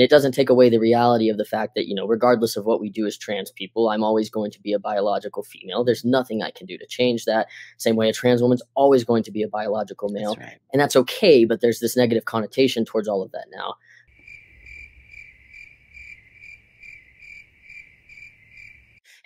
And it doesn't take away the reality of the fact that, regardless of what we do as trans people, I'm always going to be a biological female. There's nothing I can do to change that. Same way a trans woman's always going to be a biological male. That's right. And that's okay, but there's this negative connotation towards all of that now.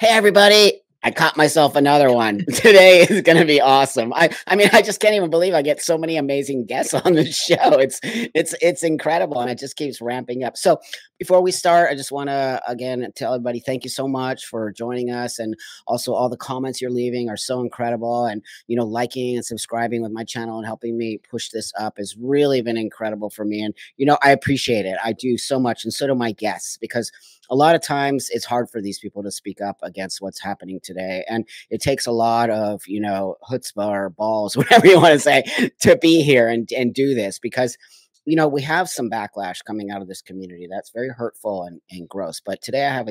Hey, everybody. I caught myself another one. Today is going to be awesome. I mean, I just can't even believe I get so many amazing guests on the show. It's incredible, and it just keeps ramping up. So before we start, I just want to, again, tell everybody thank you so much for joining us. And also all the comments you're leaving are so incredible. And, liking and subscribing with my channel and helping me push this up has really been incredible for me. And, I appreciate it. I do so much. And so do my guests, because a lot of times it's hard for these people to speak up against what's happening today. And it takes a lot of, chutzpah or balls, whatever you want to say, to be here and do this, because, we have some backlash coming out of this community that's very hurtful and gross. But today I have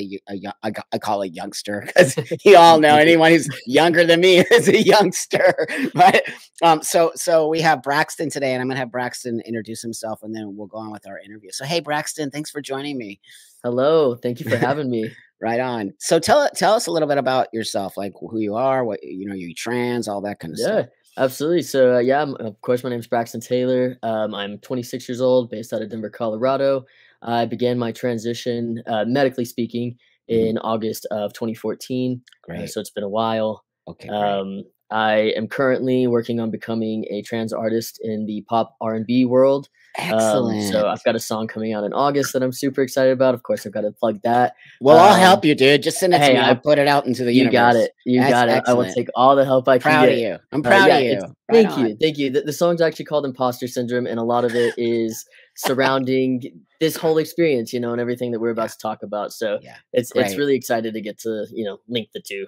I call a youngster, because you all know anyone who's younger than me is a youngster. But so we have Braxton today, and I'm going to have Braxton introduce himself, and then we'll go on with our interview. So, hey, Braxton, thanks for joining me. Hello. Thank you for having me. Right on. So tell us a little bit about yourself, like who you are, what, you trans, all that kind of stuff. Absolutely. So, of course, my name is Braxton Taylor. I'm 26 years old, based out of Denver, Colorado. I began my transition, medically speaking, in August of 2014. Great. So it's been a while. Okay. I am currently working on becoming a trans artist in the pop R&B world. Excellent. So I've got a song coming out in August that I'm super excited about. Of course, I've got to plug that. Well, I'll help you, dude. Just send it to me. I'll put it out into the universe. You got it. Got it. I will take all the help I can proud get. Of you. I'm proud of you. Thank you. The song's actually called Imposter Syndrome, and a lot of it is surrounding this whole experience, and everything that we're about to talk about. So it's really excited to get to, link the two.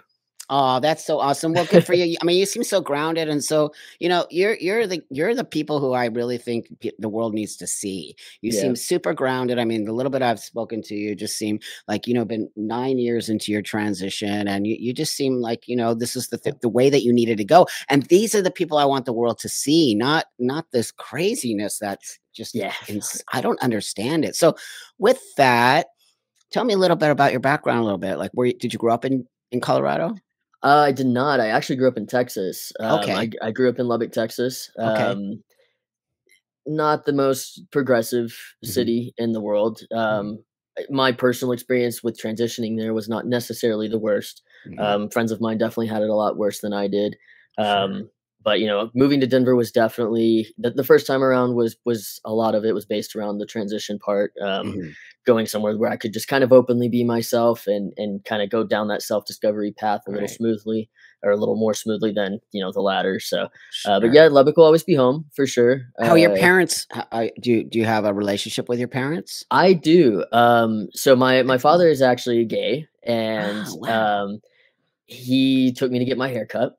Oh, that's so awesome. Well, good for you. I mean, you seem so grounded. And so, you're the people who I really think the world needs to see. You seem super grounded. I mean, the little bit I've spoken to you just seem like, been 9 years into your transition, and you just seem like, this is the way that you needed to go. And these are the people I want the world to see, not this craziness that's just, I don't understand it. So with that, tell me a little bit about your background a little bit. Like, did you grow up in Colorado? I did not. I actually grew up in Texas. Okay. I grew up in Lubbock, Texas. Okay. Not the most progressive city in the world. My personal experience with transitioning there was not necessarily the worst. Friends of mine definitely had it a lot worse than I did. But, moving to Denver was definitely the first time around was a lot of it was based around the transition part, going somewhere where I could just kind of openly be myself and kind of go down that self-discovery path a little smoothly, or a little more smoothly than, the latter. So, but yeah, Lubbock will always be home for sure. How are your parents? Do you have a relationship with your parents? I do. So my father is actually gay, and he took me to get my hair cut.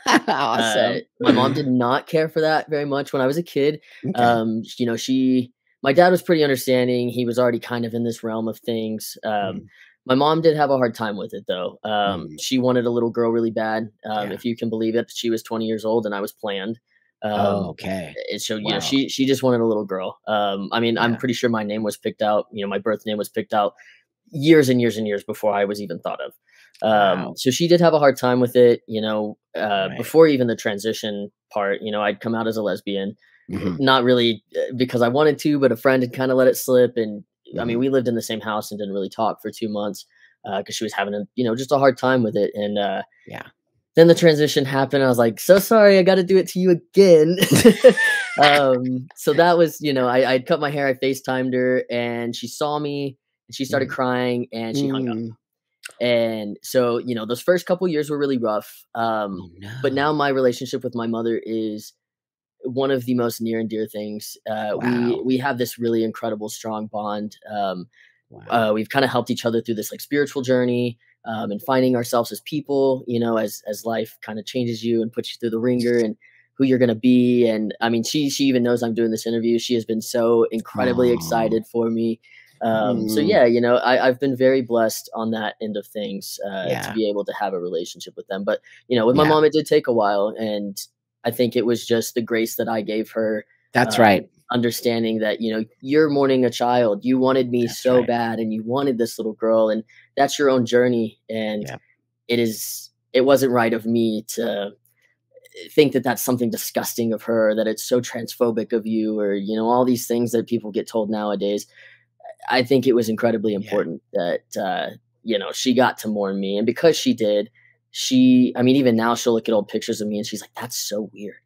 Awesome. My mom did not care for that very much when I was a kid. Okay. My dad was pretty understanding. He was already kind of in this realm of things. My mom did have a hard time with it, though. She wanted a little girl really bad. If you can believe it, she was 20 years old and I was planned. Okay. So, she just wanted a little girl. I'm pretty sure my name was picked out, my birth name was picked out years and years and years before I was even thought of. So she did have a hard time with it, before even the transition part. I'd come out as a lesbian, not really because I wanted to, but a friend had kind of let it slip. And I mean, we lived in the same house and didn't really talk for 2 months because she was having just a hard time with it. And then the transition happened. I was like, so sorry, I got to do it to you again. So that was, I'd cut my hair. I FaceTimed her, and she saw me, and she started crying, and she hung up. And so, those first couple years were really rough. But now my relationship with my mother is one of the most near and dear things. We have this really incredible, strong bond. We've kind of helped each other through this like spiritual journey, and finding ourselves as people, as life kind of changes you and puts you through the ringer and who you're going to be. And I mean, she even knows I'm doing this interview. She has been so incredibly excited for me. So yeah, I've been very blessed on that end of things, to be able to have a relationship with them. But, with my mom, it did take a while. And I think it was just the grace that I gave her. That's right. understanding that, you're mourning a child. You wanted me That's so right. bad, and you wanted this little girl, and that's your own journey. And Yeah. it wasn't right of me to think that that's something disgusting of her, that it's so transphobic of you, or, all these things that people get told nowadays. I think it was incredibly Yeah. important that, she got to mourn me. And because she did, I mean, even now she'll look at old pictures of me and she's like, that's so weird.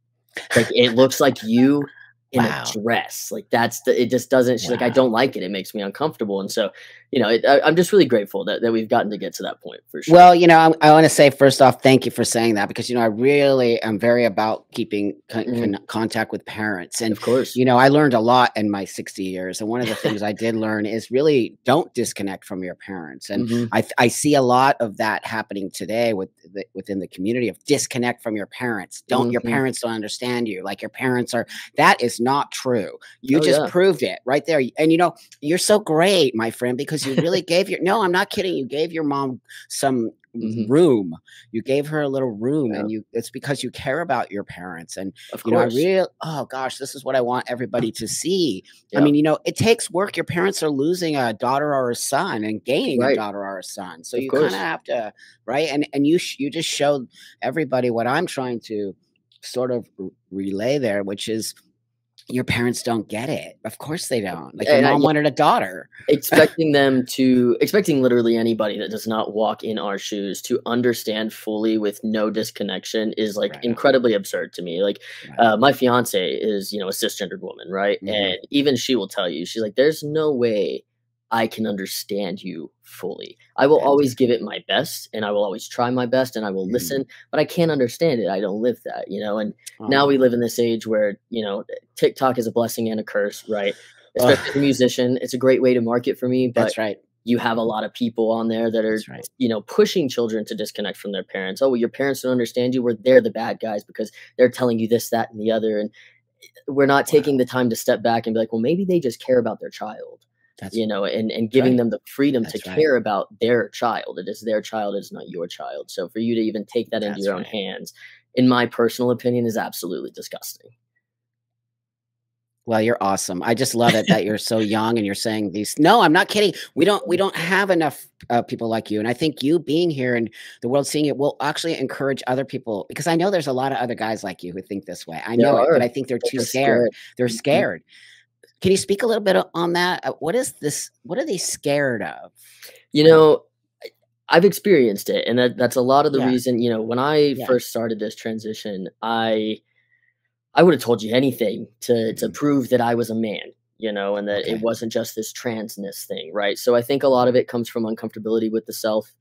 Like, it looks like you in a Wow. dress. Like, it just doesn't, she's like, I Wow. don't like it. It makes me uncomfortable. And so, I'm just really grateful that we've gotten to get to that point, for sure. Well, I want to say first off, thank you for saying that, because, I really am very about keeping contact with parents. And, Of course. I learned a lot in my 60 years. And one of the things I did learn is really don't disconnect from your parents. And I see a lot of that happening today within the community of disconnect from your parents. Your parents don't understand you. Like, your parents that is not true. You just proved it right there. And, you're so great, my friend, because you really no, I'm not kidding. You gave your mom some room. You gave her a little room, and it's because you care about your parents. And, Of course. oh gosh, this is what I want everybody to see. I mean, it takes work. Your parents are losing a daughter or a son and gaining a daughter or a son. So you kind of have to, right. And you just showed everybody what I'm trying to sort of relay there, which is, your parents don't get it. Of course they don't. Like, your mom wanted a daughter. Expecting literally anybody that does not walk in our shoes to understand fully with no disconnection is incredibly absurd to me. Like, my fiance is, a cisgendered woman, right? And even she will tell you, she's like, there's no way I can understand you fully. I will always give it my best, and I will always try my best, and I will listen, but I can't understand it. I don't live that, and now we live in this age where, TikTok is a blessing and a curse, right? Especially as a musician. It's a great way to market for me, but That's right. you have a lot of people on there that are, pushing children to disconnect from their parents. Oh, well, your parents don't understand you, where they're the bad guys because they're telling you this, that, and the other. And we're not taking the time to step back and be like, well, maybe they just care about their child. And giving them the freedom to care about their child. It is their child. It is not your child. So for you to even take that into your own hands, in my personal opinion, is absolutely disgusting. Well, you're awesome. I just love it that you're so young and you're saying these. No, I'm not kidding. We don't have enough people like you. And I think you being here and the world seeing it will actually encourage other people, because I know there's a lot of other guys like you who think this way. I know it, but I think they're too scared. They're scared. Can you speak a little bit on that? What is this? What are they scared of? I've experienced it, and that's a lot of the reason. When I first started this transition, I would have told you anything to prove that I was a man, and that it wasn't just this transness thing, right? So I think a lot of it comes from uncomfortability with the self,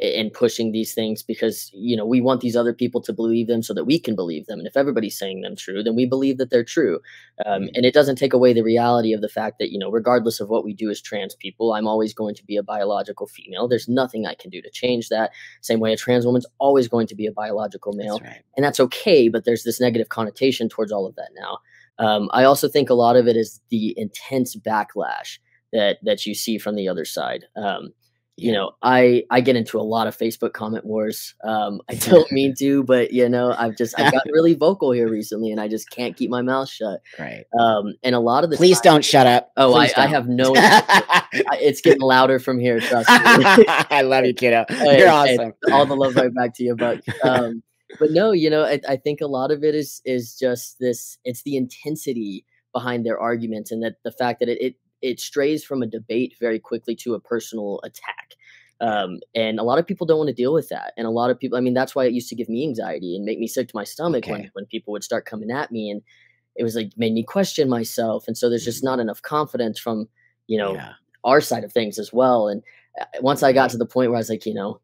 and pushing these things because, we want these other people to believe them so that we can believe them. And if everybody's saying them true, then we believe that they're true. And it doesn't take away the reality of the fact that, regardless of what we do as trans people, I'm always going to be a biological female. There's nothing I can do to change that. Same way a trans woman's always going to be a biological male. And that's okay. But there's this negative connotation towards all of that now. I also think a lot of it is the intense backlash that you see from the other side. I get into a lot of Facebook comment wars. I don't mean to, but I've gotten really vocal here recently, and I just can't keep my mouth shut. Right. And a lot of the Please don't shut up. Oh, I have no. It's getting louder from here. Trust me. I love you, kiddo. You're awesome. All the love right back to you, Buck. But no, I think a lot of it is just this. It's the intensity behind their arguments, and that the fact that it strays from a debate very quickly to a personal attack. And a lot of people don't want to deal with that. And a lot of people, that's why it used to give me anxiety and make me sick to my stomach when people would start coming at me, and it was made me question myself. And so there's just not enough confidence from, our side of things as well. And once I got to the point where I was like,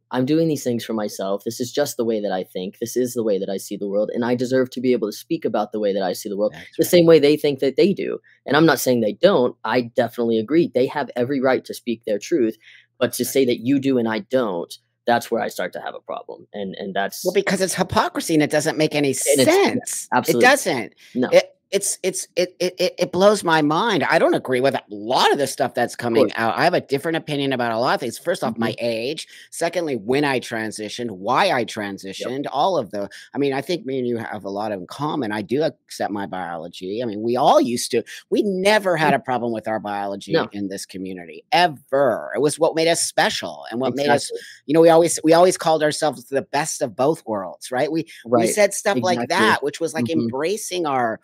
I'm doing these things for myself. This is just the way that I think. This is the way that I see the world. And I deserve to be able to speak about the way that I see the world the same way they think that they do. And I'm not saying they don't. I definitely agree. They have every right to speak their truth. But to say that you do and I don't, that's where I start to have a problem. And that's... Well, because it's hypocrisy and it doesn't make any sense. Absolutely. It doesn't. No. it blows my mind. I don't agree with a lot of the stuff that's Of coming course. out. I have a different opinion about a lot of things. First off, Mhm. my age. Secondly, when I transitioned, why I Yep. transitioned, all of the I mean, I think me and you have a lot in common. I do accept my biology. I mean, we all used to. We never Yeah. had a problem with our biology No, in this community, ever. It was what made us special and what made us, exactly. we always called ourselves the best of both worlds, right? We Right. said stuff like Exactly. that, which was like Mhm. embracing our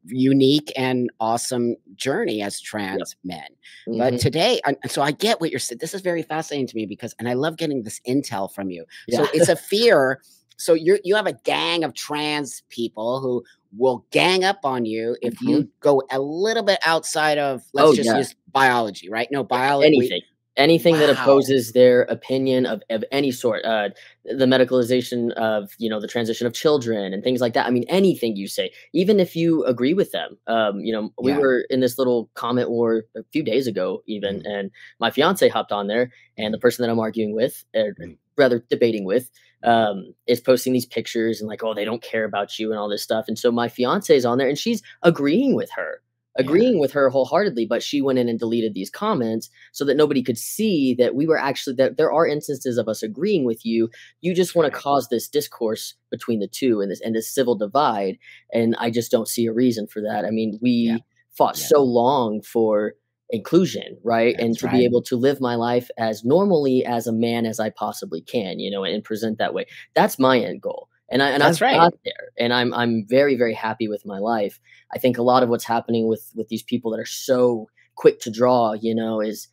unique and awesome journey as Yep. trans men. But Mhm. today, so I get what you're saying. This is very fascinating to me because, and I love getting this intel from you. Yeah. So it's a fear. So you have a gang of trans people who will gang up on you if Mhm. you go a little bit outside of, let's Oh, just yeah. use biology, right? No, biology. Anything. Anything that Wow. opposes their opinion of any sort, the medicalization of, the transition of children and things like that. I mean, anything you say, even if you agree with them. We Yeah. were in this little comment war a few days ago even, Mhm. and my fiance hopped on there, and the Mhm. person that I'm arguing with, or Mhm. rather debating with, Mhm. is posting these pictures and like, "Oh, they don't care about you," and all this stuff, and so my fiance is on there, and she's Yeah. agreeing with her wholeheartedly, but she went in and deleted these comments so that nobody could see that we were actually that there are instances of us agreeing with you. You just That's want to right. cause this discourse between the two and this civil divide, and I just don't see a reason for that. I mean, Yeah. we fought Yeah. so long for inclusion, right? And That's to be right. able to live my life as normally as a man as I possibly can, and present that way. That's my end goal. And That's I've right. got there, and I'm very, very happy with my life. I think a lot of what's happening with these people that are so quick to draw, is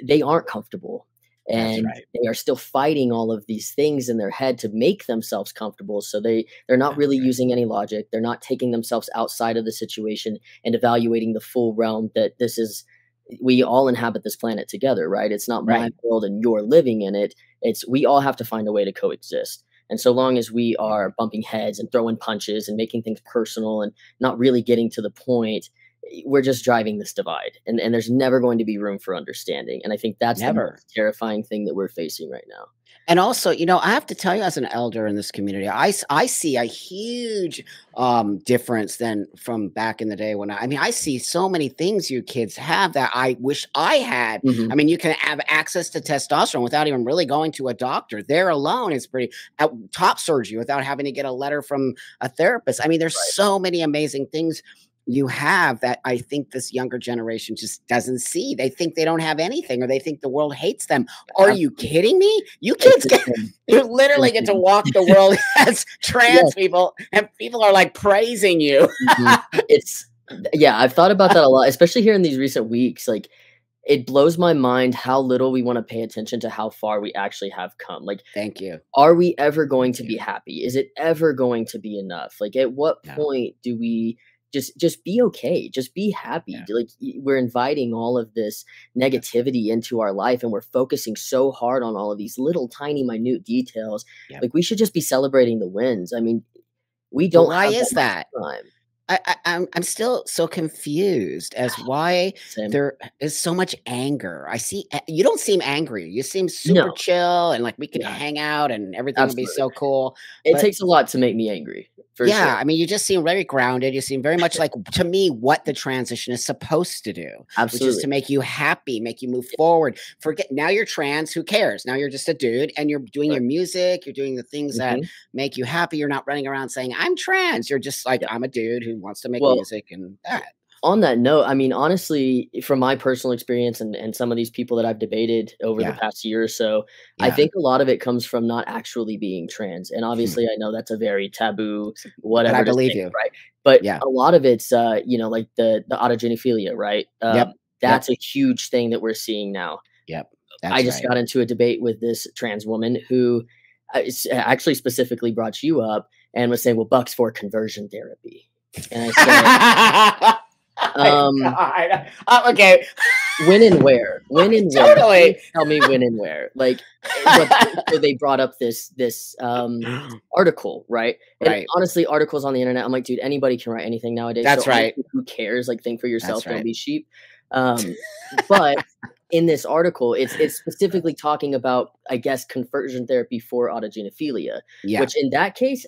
they aren't comfortable, That's and right. they are still fighting all of these things in their head to make themselves comfortable. So they're not That's really right. using any logic. They're not taking themselves outside of the situation and evaluating the full realm that this is. We all inhabit this planet together, right? It's not my Right. world and you're living in it. It's we all have to find a way to coexist. And so long as we Mhm. are bumping heads and throwing punches and making things personal and not really getting to the point, we're just driving this divide. And there's never going to be room for understanding. And I think that's the Never. most terrifying thing that we're facing right now. And also, I have to tell you as an elder in this community, I see a huge, difference than from back in the day when I mean, I see so many things you kids have that I wish I had. I Mhm. mean, you can have access to testosterone without even really going to a doctor. There alone is pretty top surgery without having to get a letter from a therapist. I mean, there's Right. so many amazing things you have that I think this younger generation just doesn't see. They think they don't have anything or they think the world hates them. Are you Absolutely. kidding me? You It's kids get insane. you It's literally get to insane. walk the world as Yes. trans people, and people are, like, praising you. Mhm. It's yeah, I've thought about that a lot, especially here in these recent weeks. Like, it blows my mind how little we wanna pay attention to how far we actually have come. Like, Thank you. are we ever going Thank to you. be happy? Is it ever going to be enough? Like, at what No. point do we just be okay? Just be happy. Yeah. Like, we're inviting all of this negativity into our life, and we're focusing so hard on all of these little tiny minute details. Yep. Like, we should just be celebrating the wins. I mean, we But don't why have that is much that? time. I'm still so confused as why Same. there is so much anger. I see you don't seem angry. You seem super No. chill and like we could Yeah, hang out and everything will be absolutely. so cool. It But takes a lot to make me angry, for sure. yeah, I mean, you just seem very grounded. You seem very much like, to me, what the transition is supposed to do, which is to Absolutely. make you happy, make you move forward. Forget now you're trans, who cares? Now you're just a dude and you're doing Right. your music, you're doing the things that Mhm. make you happy. You're not running around saying, I'm trans. You're just like, Yeah. I'm a dude who wants to make Well, music and that. on that note, I mean, honestly, from my personal experience and some of these people that I've debated over the Yeah. past year or so, I Yeah. think a lot of it comes from not actually being trans. And Hmm. obviously, I know that's a very taboo But I whatever to believe say, you. right? But Yeah. a lot of it's, like the autogenophilia, right? Yep. That's Yep. a huge thing that we're seeing now. Yep. I That's just right. got into a debate with this trans woman who actually specifically brought you up and was saying, "Well, Buck's for conversion therapy," and I said, Oh my um God. Okay. when and where? When and where? Please Totally. tell me when and where. Like, but so they brought up this article, right? And Right. honestly, articles on the internet, I'm like, dude, anybody can write anything nowadays. So That's right. honestly, who cares? Like, think for yourself. That's Don't right. be sheep. Um, but in this article, it's specifically talking about, I guess, conversion therapy for autogenophilia, Yeah. which in that case,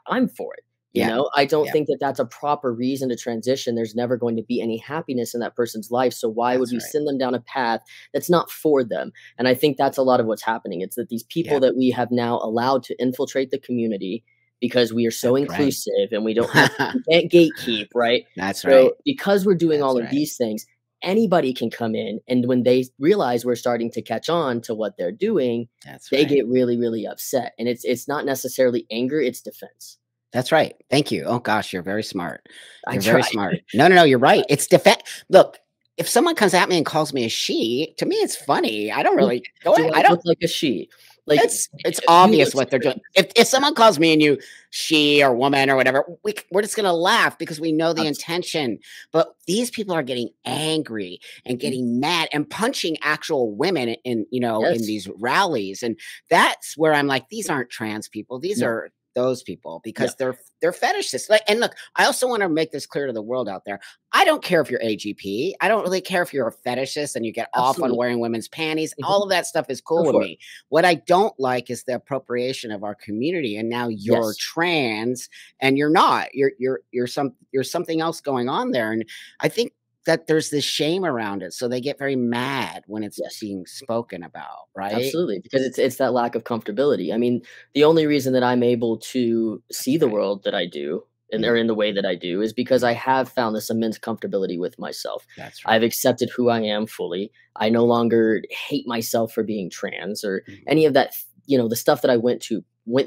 I'm for it. You Yeah. know, I don't Yeah. think that that's a proper reason to transition. There's never going to be any happiness in that person's life. So why would That's we right. send them down a path that's not for them? And I think that's a lot of what's happening. It's that these people Yeah. that we have now allowed to infiltrate the community because we are so That's right. inclusive and we can't gatekeep, right? That's So right. because we're doing That's all of right. these things, anybody can come in. And when they realize we're starting to catch on to what they're doing, That's they right. get really, really upset. And it's not necessarily anger, it's defense. That's right. Thank you. Oh gosh, you're very smart. I You're very try. smart. No, no, no, you're right. It's defense. Look, if someone comes at me and calls me a she, to me it's funny. I don't really go Do ahead. I I don't look like a she? Like, it's you obvious look what they're doing. strange. If someone calls me and you she or woman or whatever, we're just gonna laugh because we know the Absolutely. intention. But these people are getting angry and Mhm. getting mad and punching actual women in in Yes. these rallies. And that's where I'm like, these aren't trans people. These No. are those people Yeah. because they're fetishists. Like, and look, I also want to make this clear to the world out there. I don't care if you're AGP. I don't really care if you're a fetishist and you get off on Absolutely. wearing women's panties. Mhm. All of that stuff is Go cool with for it. me. What I don't like is the appropriation of our community. And now you're Yes. trans and you're not. You're something else going on there. And I think that there's this shame around it. So they get very mad when it's Yes. being spoken about, right? Absolutely, because it's that lack of comfortability. I mean, the only reason that I'm able to see That's the right. world that I do and or Mhm, in the way that I do is because I mhm. have found this immense comfortability with myself. That's I've right. accepted who I am fully. I no longer hate myself for being trans or Mhm, any of that, the stuff that I went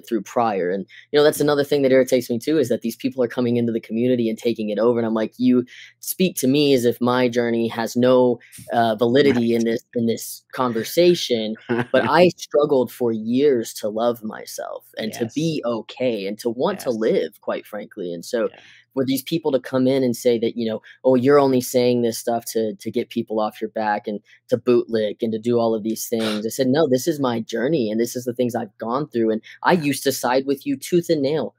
through prior. And that's mhm. another thing that irritates me too is that these people are coming into the community and taking it over. And I'm like, you speak to me as if my journey has no validity Right. in this conversation, but I struggled for years to love myself and to Yes. be okay and to want to Yes. live, quite frankly. And so Yeah. for these people to come in and say that, oh, you're only saying this stuff to get people off your back and to bootlick and to do all of these things. I said, no, this is my journey and this is the things I've gone through. And I Yeah. used to side with you tooth and nail.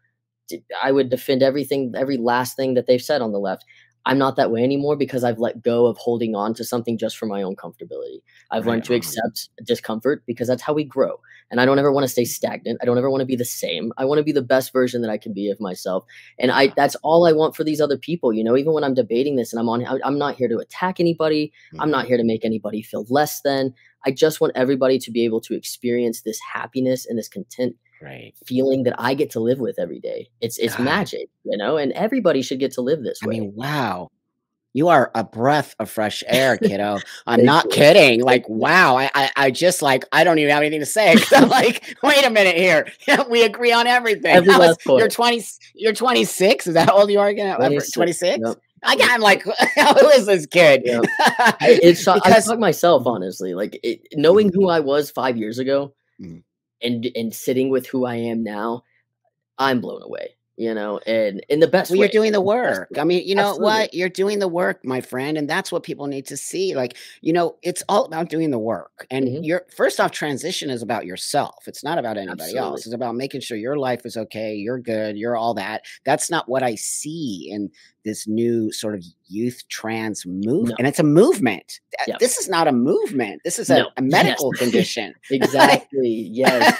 I would defend everything, every last thing that they've said on the left. I'm not that way anymore because I've let go of holding on to something just for my own comfortability. I've Right learned to on. accept discomfort because that's how we grow. And I don't ever want to stay stagnant. I don't ever want to be the same. I want to be the best version that I can be of myself. And I Yeah. that's all I want for these other people. Even when I'm debating this and I'm not here to attack anybody. I'm not Mhm. here to make anybody feel less than. I just want everybody to be able to experience this happiness and this content Great. feeling that I get to live with every day. It's God. magic, and everybody should get to live this I way. mean, wow. You are a breath of fresh air, kiddo. I'm Thank not you. kidding. Thank Like, you. wow. I just like I don't even have anything to say 'cause I'm like, wait a minute here. We agree on everything. Every last point. You're 26. Is that how old you are again? 26. 26? Yep. Yep. I'm like, who is this kid? Yep. I Because shocked myself, Mhm, honestly, like, knowing mhm, who I was 5 years ago mhm. and sitting with who I am now, I'm blown away, and in the best Well, you're way, doing the the best work. way. I mean, you know Absolutely. what? You're doing the work, my friend, and that's what people need to see. Like, it's all about doing the work. And Mhm. you're first off, transition is about yourself. It's not about anybody else. Absolutely. It's about making sure your life is okay, you're good, you're all that. That's not what I see in this new sort of youth trans move. No. And it's a movement. Yeah. This is not a movement. This is a, No. a Yes. medical condition. Exactly. Yes.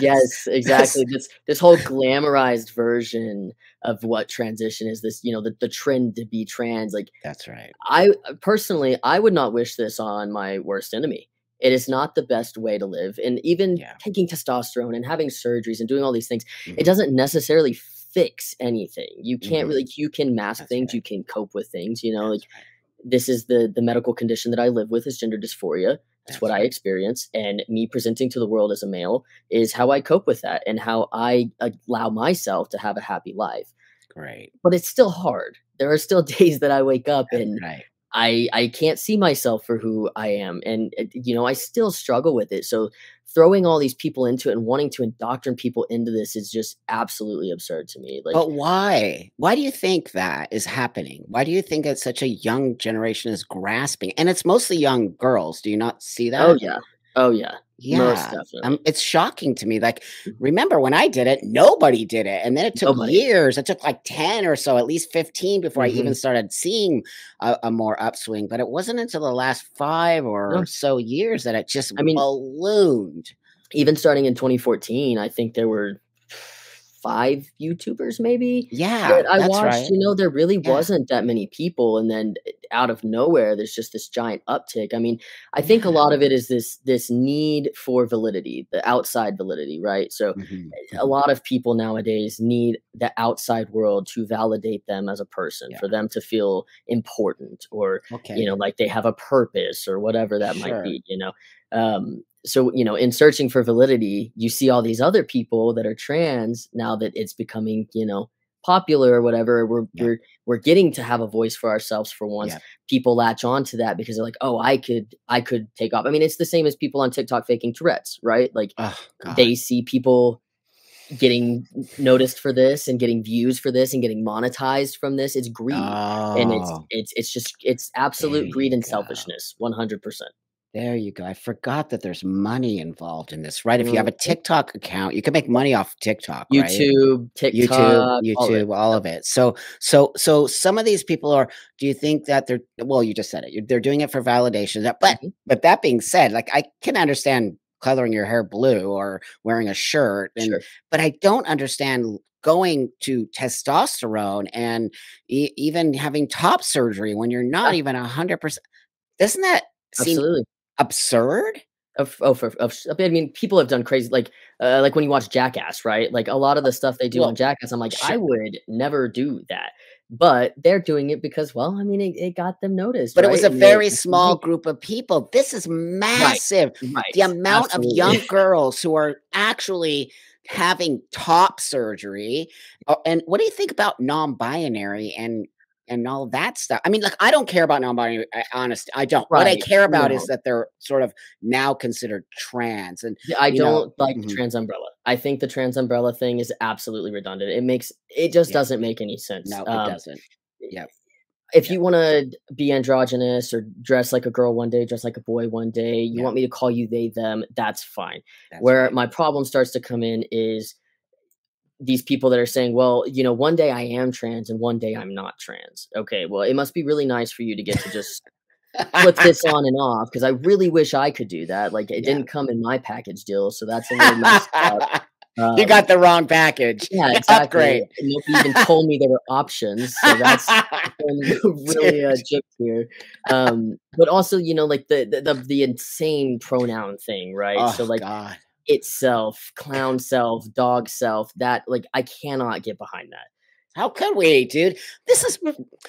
Yes, exactly. This whole glamorized version of what transition is, this, the trend to be trans. Like, That's right. I personally, I would not wish this on my worst enemy. It is not the best way to live. And even Yeah. taking testosterone and having surgeries and doing all these things, it Mhm, doesn't necessarily fix anything. You can't mhm. really, you can mask That's things, right. you can cope with things, like That's right. this is the medical condition that I live with is gender dysphoria. That's what That's I right. experience, and me presenting to the world as a male is how I cope with that and how I allow myself to have a happy life. Great. But it's still hard. There are still days that I wake up That's and right. I can't see myself for who I am, and, I still struggle with it, so throwing all these people into it and wanting to indoctrinate people into this is just absolutely absurd to me, like, But why? Why do you think that is happening? Why do you think that such a young generation is grasping? And it's mostly young girls. Do you not see oh, that? yeah. Oh, yeah. Most Yeah. definitely. It's shocking to me. Like, Mhm. remember when I did it, nobody did it. And then it took Nobody. years. It took like 10 or so, at least 15 before I even Mhm. started seeing a more upswing. But it wasn't until the last 5 or No. so years that it just I mean, ballooned. even starting in 2014, I think there were 5 YouTubers maybe Yeah, that I that's watched, right. there really Yeah. wasn't that many people, and then out of nowhere, there's just this giant uptick. I mean, I think a Yeah. lot of it is this need for validity, the outside validity, right? So, Mhm, a mhm. lot of people nowadays need the outside world to validate them as a person, Yeah. for them to feel important, or, Okay. like they have a purpose or whatever that might Sure. be. So, in searching for validity, you see all these other people that are trans now that it's becoming, popular or whatever. We're Yep. we're we're getting to have a voice for ourselves for once. Yep. People latch on to that because they're like, oh, I could take off. I mean, it's the same as people on TikTok faking Tourette's, right? Like Oh, God. they see people getting noticed for this and getting views for this and getting monetized from this. It's greed. And it's Oh, it's it's just it's there absolute greed you and go. selfishness, 100%. There you go. I forgot that there's money involved in this, right? If you have a Mhm. TikTok account, you can make money off TikTok, right? YouTube, TikTok, all of it. All Yep. of it. So some of these people are, do you think that they're, well, you just said it. They're doing it for validation. Mhm. But that being said, like I can understand coloring your hair blue or wearing a shirt, Sure. but I don't understand going to testosterone and even having top surgery when you're not Yeah, even 100%. Doesn't that seem absolutely. absurd? I mean, people have done crazy, like when you watch Jackass, right? Like a lot of the stuff they do on Well, Jackass, I'm like, sure. I would never do that, but they're doing it because, well, I mean, it got them noticed, But it was right? a And they very small think, group of people. This is right, massive. The right, amount of absolutely. young girls who are actually having top surgery. And what do you think about non-binary and all that stuff? I mean, like, I don't care about non-binary. Honest, I don't. What I Right. care about is No. that they're sort of now considered trans, and Yeah, I you know, don't like the mhm, trans umbrella. I think the trans umbrella thing is absolutely redundant. It just yeah, doesn't make any sense. no, it doesn't. Yep, If yep, you wanna be androgynous or dress like a girl one day, dress like a boy one day, you yep. want me to call you they, them, that's fine. That's Where right. my problem starts to come in is these people that are saying, "Well, one day I am trans and one day I'm not trans." Okay, well, it must be really nice for you to get to just flip this on and off, because I really wish I could do that. Like, it Yeah. didn't come in my package deal, so that's a little messed up. You Um got the wrong package. Yeah, exactly. Upgrade. Nobody even told me there were options, so that's really Dude. a joke here. But also, like the insane pronoun thing, right? So, Oh like, god. itself, clown self, dog self, that, like, I cannot get behind that. How could we, dude? This is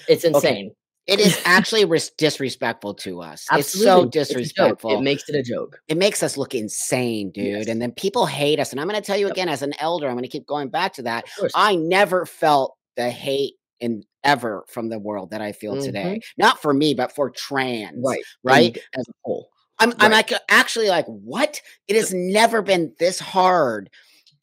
It's okay. insane. It is actually disrespectful to us. It's so Absolutely. It's a joke. It disrespectful. makes it a joke. It makes us look insane, dude, Yes. and then people hate us, and I'm gonna tell you Yep. again as an elder, I'm gonna keep going back to that. Of course. I never felt the hate in ever from the world that I feel today. Mhm. Not for me, but for trans, Right. right? And as a whole. I'm Right. like, actually like, "What? It Yep. has never been this hard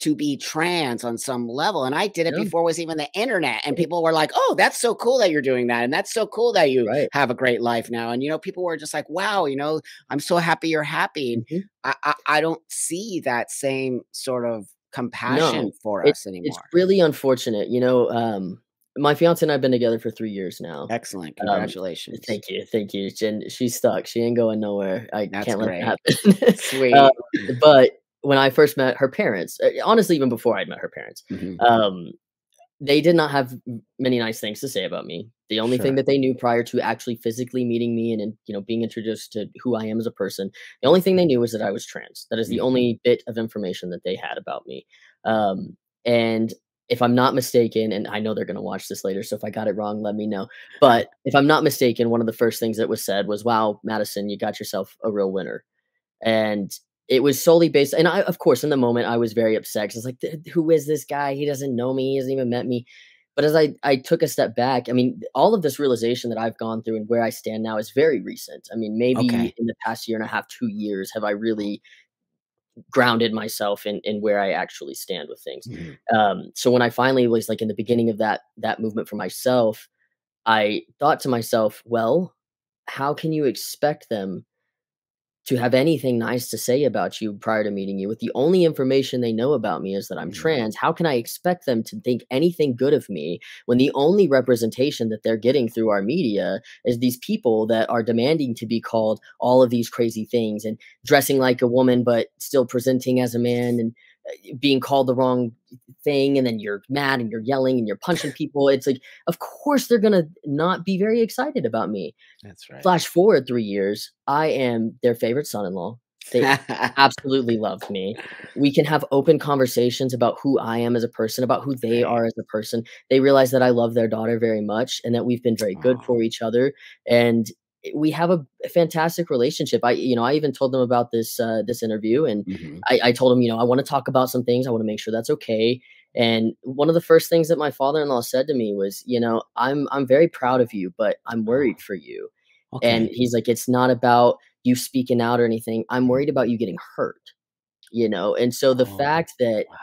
to be trans on some level," and I did it Yeah. before it was even the internet, and people were like, "Oh, that's so cool that you're doing that, and that's so cool that you Right. have a great life now," and, people were just like, "Wow, I'm so happy you're happy," and Mhm. I don't see that same sort of No, compassion for it us it's anymore. really unfortunate. My fiance and I have been together for 3 years now. Excellent, Um, congratulations. thank you, and she's stuck. She ain't going nowhere. I That's can't let that great. happen. Um, Sweet. but when I first met her parents, honestly, even before I'd met her parents, Mhm. um, they did not have many nice things to say about me. The only thing Sure. that they knew prior to actually physically meeting me and being introduced to who I am as a person, the Yep. only thing they knew was that I was trans. That is the Mhm. only bit of information that they had about me. And if I'm not mistaken, and I know they're gonna watch this later, so if I got it wrong, let me know. But if I'm not mistaken, one of the first things that was said was, "Wow, Madison, you got yourself a real winner." And it was solely based, and I, of course, in the moment, I was very upset 'cause it's like, Who is this guy? He doesn't know me, he hasn't even met me." But as I took a step back, I mean, all of this realization that I've gone through and where I stand now is very recent. I mean, maybe Okay. in the past year and a half, 2 years have I really grounded myself in where I actually stand with things. Mhm. So when I finally was, like, in the beginning of that movement for myself, I thought to myself, "Well, how can you expect them to have anything nice to say about you prior to meeting you? With the only information they know about me is that I'm Mhm. trans, how can I expect them to think anything good of me when the only representation that they're getting through our media is these people that are demanding to be called all of these crazy things and dressing like a woman but still presenting as a man?" And being called the wrong thing, and then you're mad and you're yelling and you're punching people. It's like, of course they're gonna not be very excited about me. That's right. Flash forward 3 years, I am their favorite son-in-law. They absolutely love me. We can have open conversations about who I am as a person, about who they Right. are as a person. They realize that I love their daughter very much and that we've been very good Oh, for each other, and we have a fantastic relationship. I even told them about this interview, and mhm. I told them, I wanna talk about some things, I wanna make sure that's okay, and one of the first things that my father-in-law said to me was, "I'm very proud of you, but I'm Oh, worried for you." And okay. he's like, "It's not about you speaking out or anything. I'm Mhm. worried about you getting hurt." And so the Oh, fact that wow.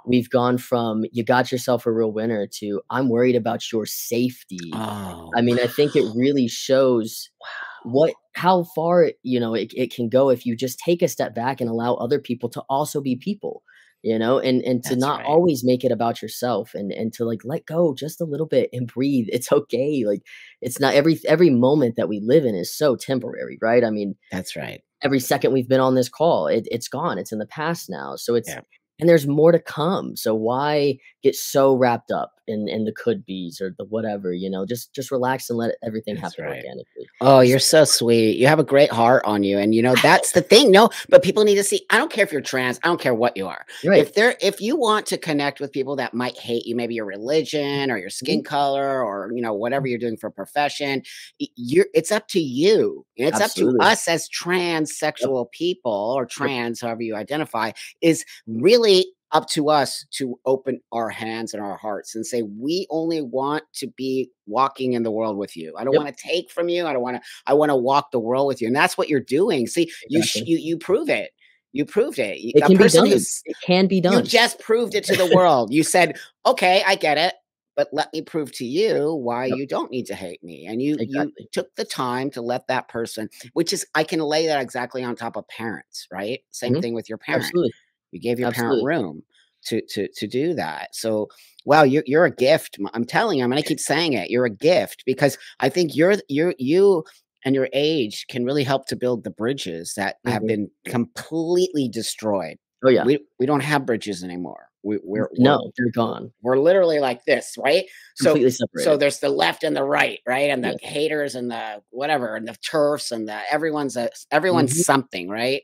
we've gone from "you got yourself a real winner" to "I'm worried about your safety." Oh, I mean, I think it really shows wow. what how far it can go if you just take a step back and allow other people to also be people, and to That's not right. always make it about yourself, and to like let go just a little bit and breathe. It's okay. Like, it's not every moment that we live in is so temporary, right? I mean, That's right. every second we've been on this call, it's gone. It's in the past now. So Yeah. and there's more to come. So why get so wrapped up in the could be's or the whatever, just relax and let everything That's happen right. organically. Oh, you're Just so sweet. You have a great heart on you, and, that's the thing. No, but people need to see I don't care if you're trans, I don't care what you are. right. If you want to connect with people that might hate you, maybe your religion or your Mhm. skin color or, whatever you're doing for a profession, it's up to you. And it's up to Absolutely. us as Yep, transsexual people or yep. trans, however you identify, is really up to us to open our hands and our hearts and say, we only want to be walking in the world with you. I don't Yep, want to take from you. I want to walk the world with you. And that's what you're doing. See, exactly. you prove it. You proved it. It A can be person done. who's It can be you done. just proved it to the world. You said, okay, I get it. But let me prove to you why Yep, you don't need to hate me. And you exactly. took the time to let that person, which is I can lay that exactly on top of parents, right? Same Mhm. thing with your parent. Absolutely, You gave your parent absolutely. room to do that. So, wow, you're a gift. I'm telling you, I'm gonna keep saying it. You're a gift because I think you and your age can really help to build the bridges that have Mhm. been completely destroyed. Oh, yeah. We don't have bridges anymore. No, they're gone. We're literally like this, right? So Completely so separated. there's the left and the right, right? And the Yes. haters and the whatever and the turfs and the everyone's Mhm. something, right?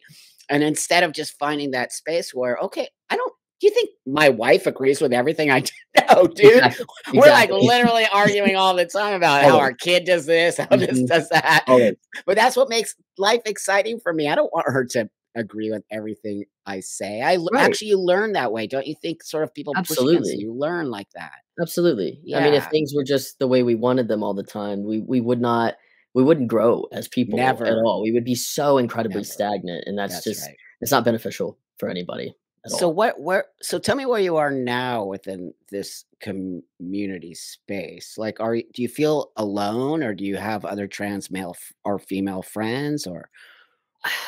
And instead of just finding that space where, okay, I don't do you think my wife agrees with everything I do? No, dude. Exactly, We're like exactly. literally arguing all the time about how Always. our kid does this, how this Mhm. does that. Always. But that's what makes life exciting for me. I don't want her to agree with everything I say. Right. Actually, you learn that way. Don't you think sort of people push against Absolutely. you? You learn like that. Absolutely. I mean, if Yeah, things were just the way we wanted them all the time, we wouldn't grow as people at never, all. We would be so incredibly never. stagnant, and That's right. it's not beneficial for anybody at So all. so tell me where you are now within this community space. Like do you feel alone or do you have other trans male or female friends or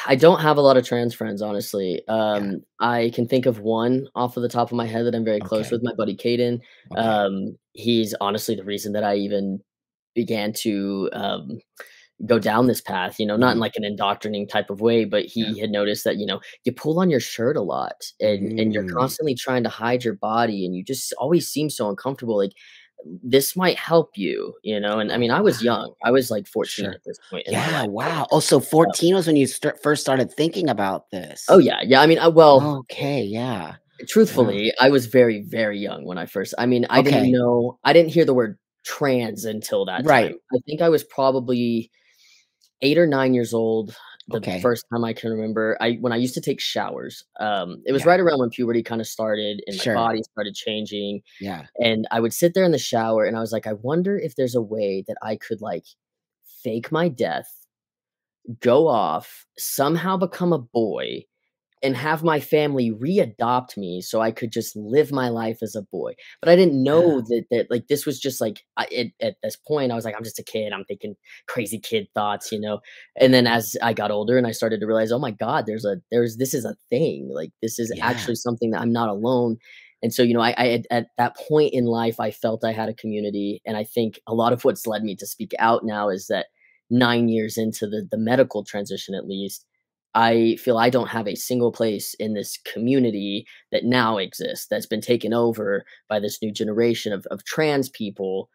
I don't have a lot of trans friends, honestly. yeah. I can think of one off of the top of my head that I'm very close Okay. with, my buddy Caden. Okay. He's honestly the reason that I even began to go down this path, not in Mhm. like an indoctrinating type of way, but Yeah. he had noticed that, you pull on your shirt a lot, and you're Mm. constantly trying to hide your body, and you just always seem so uncomfortable. Like, this might help you, and I Oh, mean, I was young. wow. I was like 14 Sure. at this point in my Yeah, life. wow. Oh, so Uh, 14 was when you first started thinking about oh this. yeah. Yeah. I mean, well, Okay, yeah. Wow. truthfully, I was very, very young when I first I mean, Okay. I didn't hear the word trans until that time. Right. I think I was probably 8 or 9 years old the Okay. first time I can remember. When I used to take showers, it was Yeah. right around when puberty kinda started and my Sure. body started changing, Yeah. and I would sit there in the shower and I was like, "I wonder if there's a way that I could, like, fake my death, go off, somehow become a boy, and have my family re-adopt me so I could just live my life as a boy." But I didn't know Wow. that, like, this was just, like, at this point, I was like, "I'm just a kid, I'm thinking crazy kid thoughts," And then as I got older and I started to realize, "Oh my god, this is a thing, like, this is Yeah. actually something that I'm not alone." And so, at that point in life, I felt I had a community, and I think a lot of what's led me to speak out now is that 9 years into the medical transition, at least, I feel I don't have a single place in this community that now exists that's been taken over by this new generation of trans people.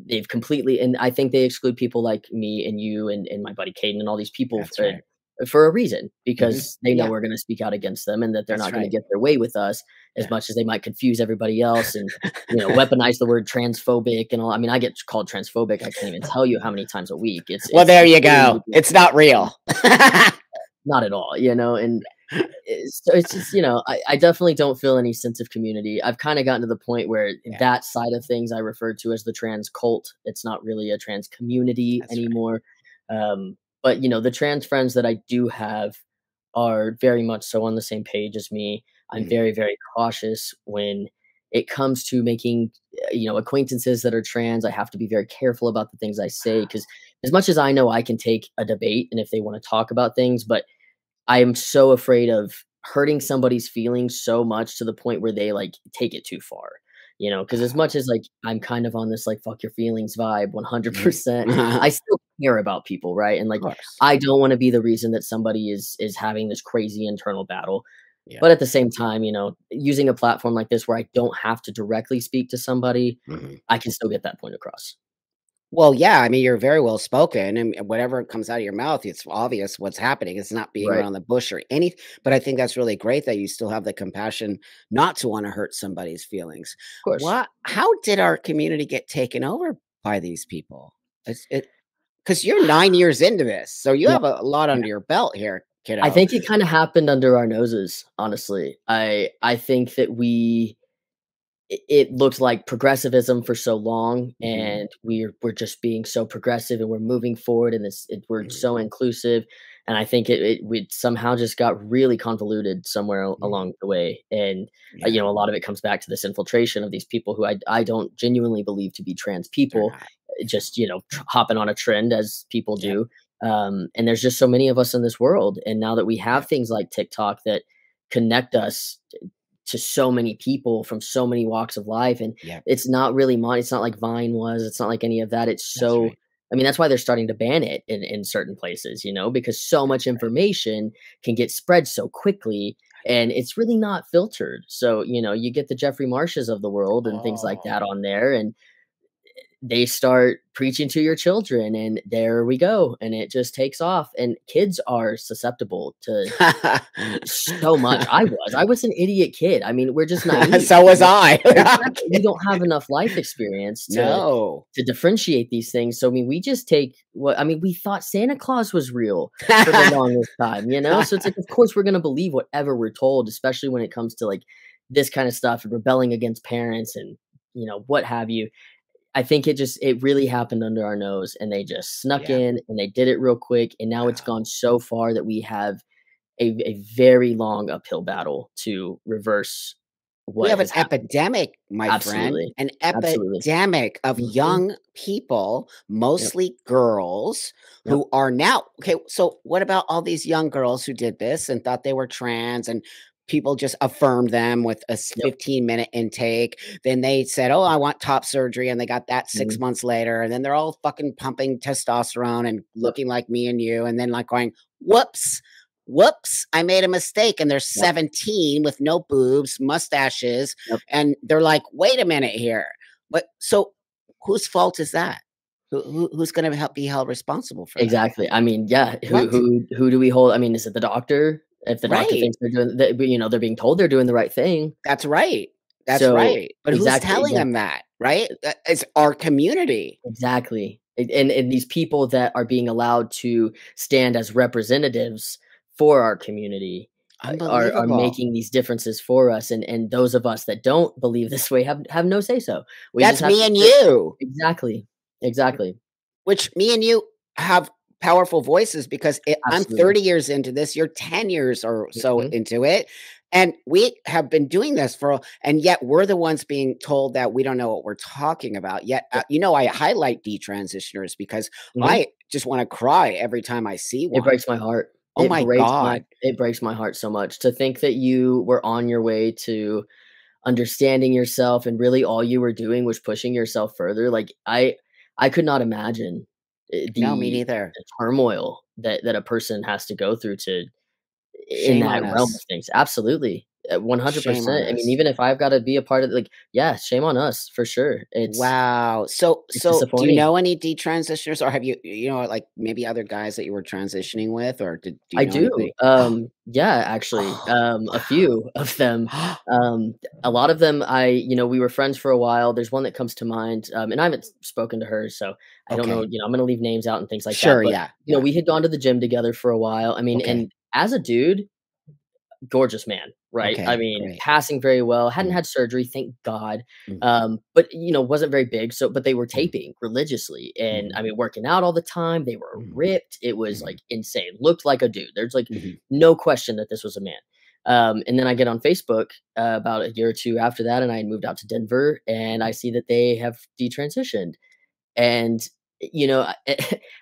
They've completely, and I think they exclude people like me and you and my buddy Caden and all these people That's right. for a reason, Mhm. because they know Yeah, we're going to speak out against them and that they're that's not going to right. get their way with us as Yeah. much as they might confuse everybody else and weaponize the word transphobic and all. I mean, I get called transphobic. I can't even tell you how many times a week. Well, It's there you completely go. It's ridiculous. not real. Not at all, and so it's just, I definitely don't feel any sense of community. I've kind of gotten to the point where Yeah, that side of things I refer to as the trans cult. It's not really a trans community that's right. anymore. But the trans friends that I do have are very much so on the same page as me. I'm Mhm. very, very cautious when it comes to making, acquaintances that are trans. I have to be very careful about the things I say because as much as I know I can take a debate and if they want to talk about things, but I am so afraid of hurting somebody's feelings so much to the point where they, like, take it too far, because as much as, like, I'm kind of on this, like, "fuck your feelings" vibe Mhm. 100%, I Of still care about people, right? And, like, course. I don't wanna be the reason that somebody is having this crazy internal battle, Yeah. but at the same time, using a platform like this where I don't have to directly speak to somebody, Mhm. I can still get that point across. Well, yeah, I mean, you're very well spoken, and whatever comes out of your mouth, it's obvious what's happening. It's not being Right. around the bush or any, but I think that's really great that you still have the compassion not to wanna hurt somebody's feelings. Of course. What how did our community get taken over by these people? It's it because 'cause you're 9 years into this, so you Yeah. have a lot Yeah. under your belt here, I kiddo. think it kinda happened under our noses, honestly. I think that it looked like progressivism for so long, Mhm, and we're just being so progressive, and we're moving forward, and we're mhm, so inclusive, and I think we somehow just got really convoluted somewhere mhm. along the way, and Yeah, a lot of it comes back to this infiltration of these people who I don't genuinely believe to be trans they're people, not. just hopping on a trend as people Yep, do, and there's just so many of us in this world, and now that we have yep, things like TikTok that connect us to so many people from so many walks of life, and yep, it's not like Vine was, it's not like any of that, it's that's so right, I mean, that's why they're starting to ban it in certain places, because so much that's right, information can get spread so quickly, that's and right. it's really not filtered, so, you get the Jeffrey Marshes of the world and things like Oh. that on there, and they start preaching to your children, and there we go, and it just takes off, and kids are susceptible to so much. I was an idiot kid. I mean, we're just naive, So was I. I'm Exactly. We kidding. don't have enough life experience No. to differentiate these things. So, I mean, we just take what I mean, we thought Santa Claus was real for the longest time? So it's like, of course, we're gonna believe whatever we're told, especially when it comes to, like, this kind of stuff and rebelling against parents and, what have you. I think it really happened under our nose, and they just snuck Yeah. in, and they did it real quick, and now it's Oh, gone so far that we have a very long uphill battle to reverse we what have an has happened. epidemic, my friend, Absolutely. an Absolutely. epidemic of Mhm. young people, Yep. mostly girls, Yep. who are now okay, so what about all these young girls who did this and thought they were trans and people just affirmed them with a Yep. 15-minute intake. Then they said, "Oh, I want top surgery," and they got that 6 Mhm. months later, and then they're all fucking pumping testosterone and Yep. looking like me and you, and then, like, going, "Whoops. Whoops, I made a mistake," and they're Yep. 17 with no boobs, mustaches, Yep. and they're like, "Wait a minute here." But so whose fault is that? Who's gonna help be held responsible for that? Exactly. I mean, yeah, who What? who do we hold I mean, is it the doctor? If the doctor Right. thinks they're doing that, they're being told they're doing the right thing. That's right. That's So right. But who's exactly, telling them that, right? It's our community. exactly. And these people that are being allowed to stand as representatives for our community, are Unbelievable. making these differences for us, and those of us that don't believe this way have no say so. We just That's have me to and sit. you. Exactly. Exactly. Which me and you have powerful voices because I'm Absolutely. 30 years into this, you're 10 years or so Mhm. into it. And we have been doing this and yet we're the ones being told that we don't know what we're talking about. Yet, Yep. I highlight detransitioners because Mhm. I just want to cry every time I see It one. breaks my heart. Oh my God. It breaks my heart so much to think that you were on your way to understanding yourself, and really all you were doing was pushing yourself further. Like, I could not imagine, No, me the neither. turmoil that a person has to go through to in Shame that on realm of us. things. Absolutely. Shame on 100%. I mean, us. even if I've gotta be a part of like, yeah, shame on us for sure. Wow. So It's so do you disappointing. know any detransitioners, or have like maybe other guys that you were transitioning with, or do you I know do. anybody? Yeah, actually, Oh, a wow. few of them. A lot of them, we were friends for a while. There's one that comes to mind, and I haven't spoken to her, so I don't know. Okay. I'm gonna leave names out and things like that. Sure, But yeah, yeah. we had gone to the gym together for a while. I mean, Okay. and as a dude, gorgeous man, right? I Okay, mean, great. passing very well, hadn't Mm, had surgery, thank God. mm, But wasn't very big, so but they were mhm, taping religiously and mhm, I mean working out all the time. They were mhm, ripped. It was mhm, like insane. Looked like a dude. There's like mhm. no question that this was a man. And then I get on Facebook about a year or two after that, and I had moved out to Denver, and I see that they have detransitioned. And,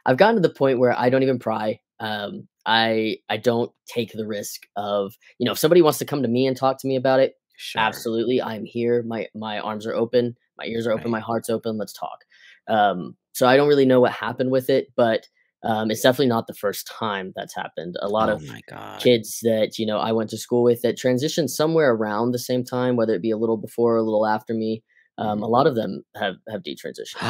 I've gotten to the point where I don't even pry. I don't take the risk of, if somebody wants to come to me and talk to me about it, Sure. absolutely, I'm here. My arms are open, my ears are open, Right. my heart's open. Let's talk. So I don't really know what happened with it, but it's definitely not the first time that's happened. A lot Oh of my god. kids that I went to school with that transitioned somewhere around the same time, whether it be a little before or a little after me. A Mhm. lot of them have detransitioned.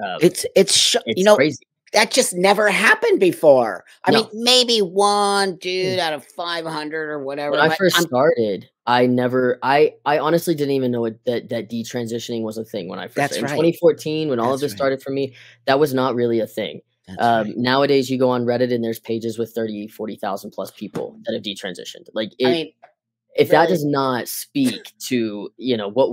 Um, You it's know, crazy. that just never happened before. I mean, No. maybe one Mm. dude out of 500 or When whatever, I but first I'm started, I never I honestly didn't even know that detransitioning was a thing when I first that's started. In right. 2014, when all of That's this right. started for me, that was not really a thing. That's right. Nowadays, you go on Reddit and there's pages with 30, 40,000 plus people that have detransitioned. Like, I it mean, if that really does not speak to what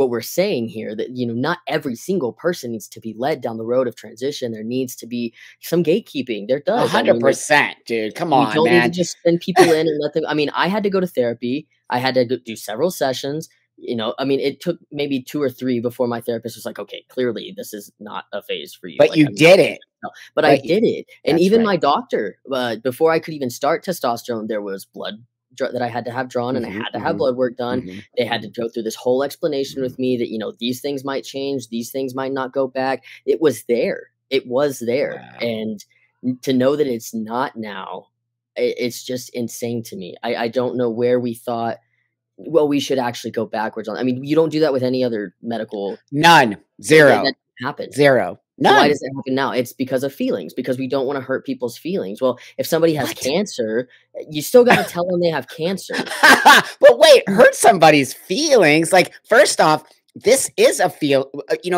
we're saying here, that not every single person needs to be led down the road of transition. There needs to be some gatekeeping. There does. I mean, like, 100%, dude. Come you on, don't need to man. just send people in and let them. I mean, I had to go to therapy. I had to do several sessions. I mean, it took maybe 2 or 3 before my therapist was like, "Okay, clearly this is not a phase for you." But Like, you I mean, did you can it. tell. But I But you did it. And That's even right. my doctor, before I could even start testosterone, there was blood that I had to have drawn, and I Mhm, had to have mhm, blood work done. mhm, They had to mhm, go through this whole explanation mhm. with me that, these things might change, these things might not go back. It was there. It was there. Wow. And to know that it's not now, it's just insane to me. I don't know where we thought, well, we should actually go backwards on. I mean, you don't do that with any other medical. None. That 0. doesn't happen. 0. So why None. does it happen now? It's because of feelings, because we don't want to hurt people's feelings. Well, if somebody has What? cancer, you still got to tell them they have cancer. But wait, hurt somebody's feelings? Like, first off, this is a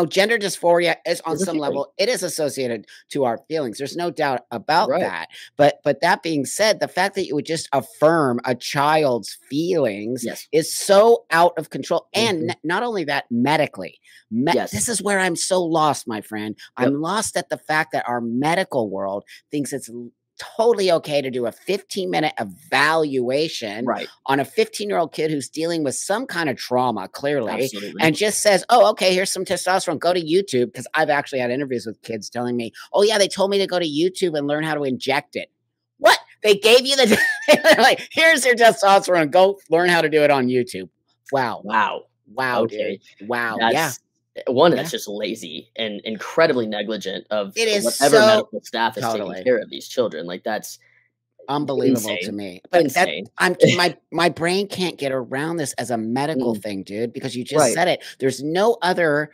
gender dysphoria is on It's a some feeling, level, it is associated to our feelings. There's no doubt about right? that. But that being said, the fact that you would just affirm a child's feelings Yes. is so out of control. And Mhm. not only that, medically. Yes. This is where I'm so lost, my friend. Yep. I'm lost at the fact that our medical world thinks it's totally okay to do a 15-minute evaluation Right. on a 15-year-old kid who's dealing with some kind of trauma, clearly, Absolutely. and just says, "Oh, okay, here's some testosterone. Go to YouTube." Because I've actually had interviews with kids telling me, "Oh, yeah, they told me to go to YouTube and learn how to inject it." What? They gave you the they're like, "Here's your testosterone. Go learn how to do it on YouTube." Wow. Wow. Wow, dude. Okay. Wow. Yeah. That's one, Yeah. that's just lazy and incredibly negligent of It is whatever so medical staff is taking totally care of these children. Like, that's unbelievable to insane. me. But that Insane. my brain can't get around this as a medical Mm, thing, dude, because you just right. said it. There's no other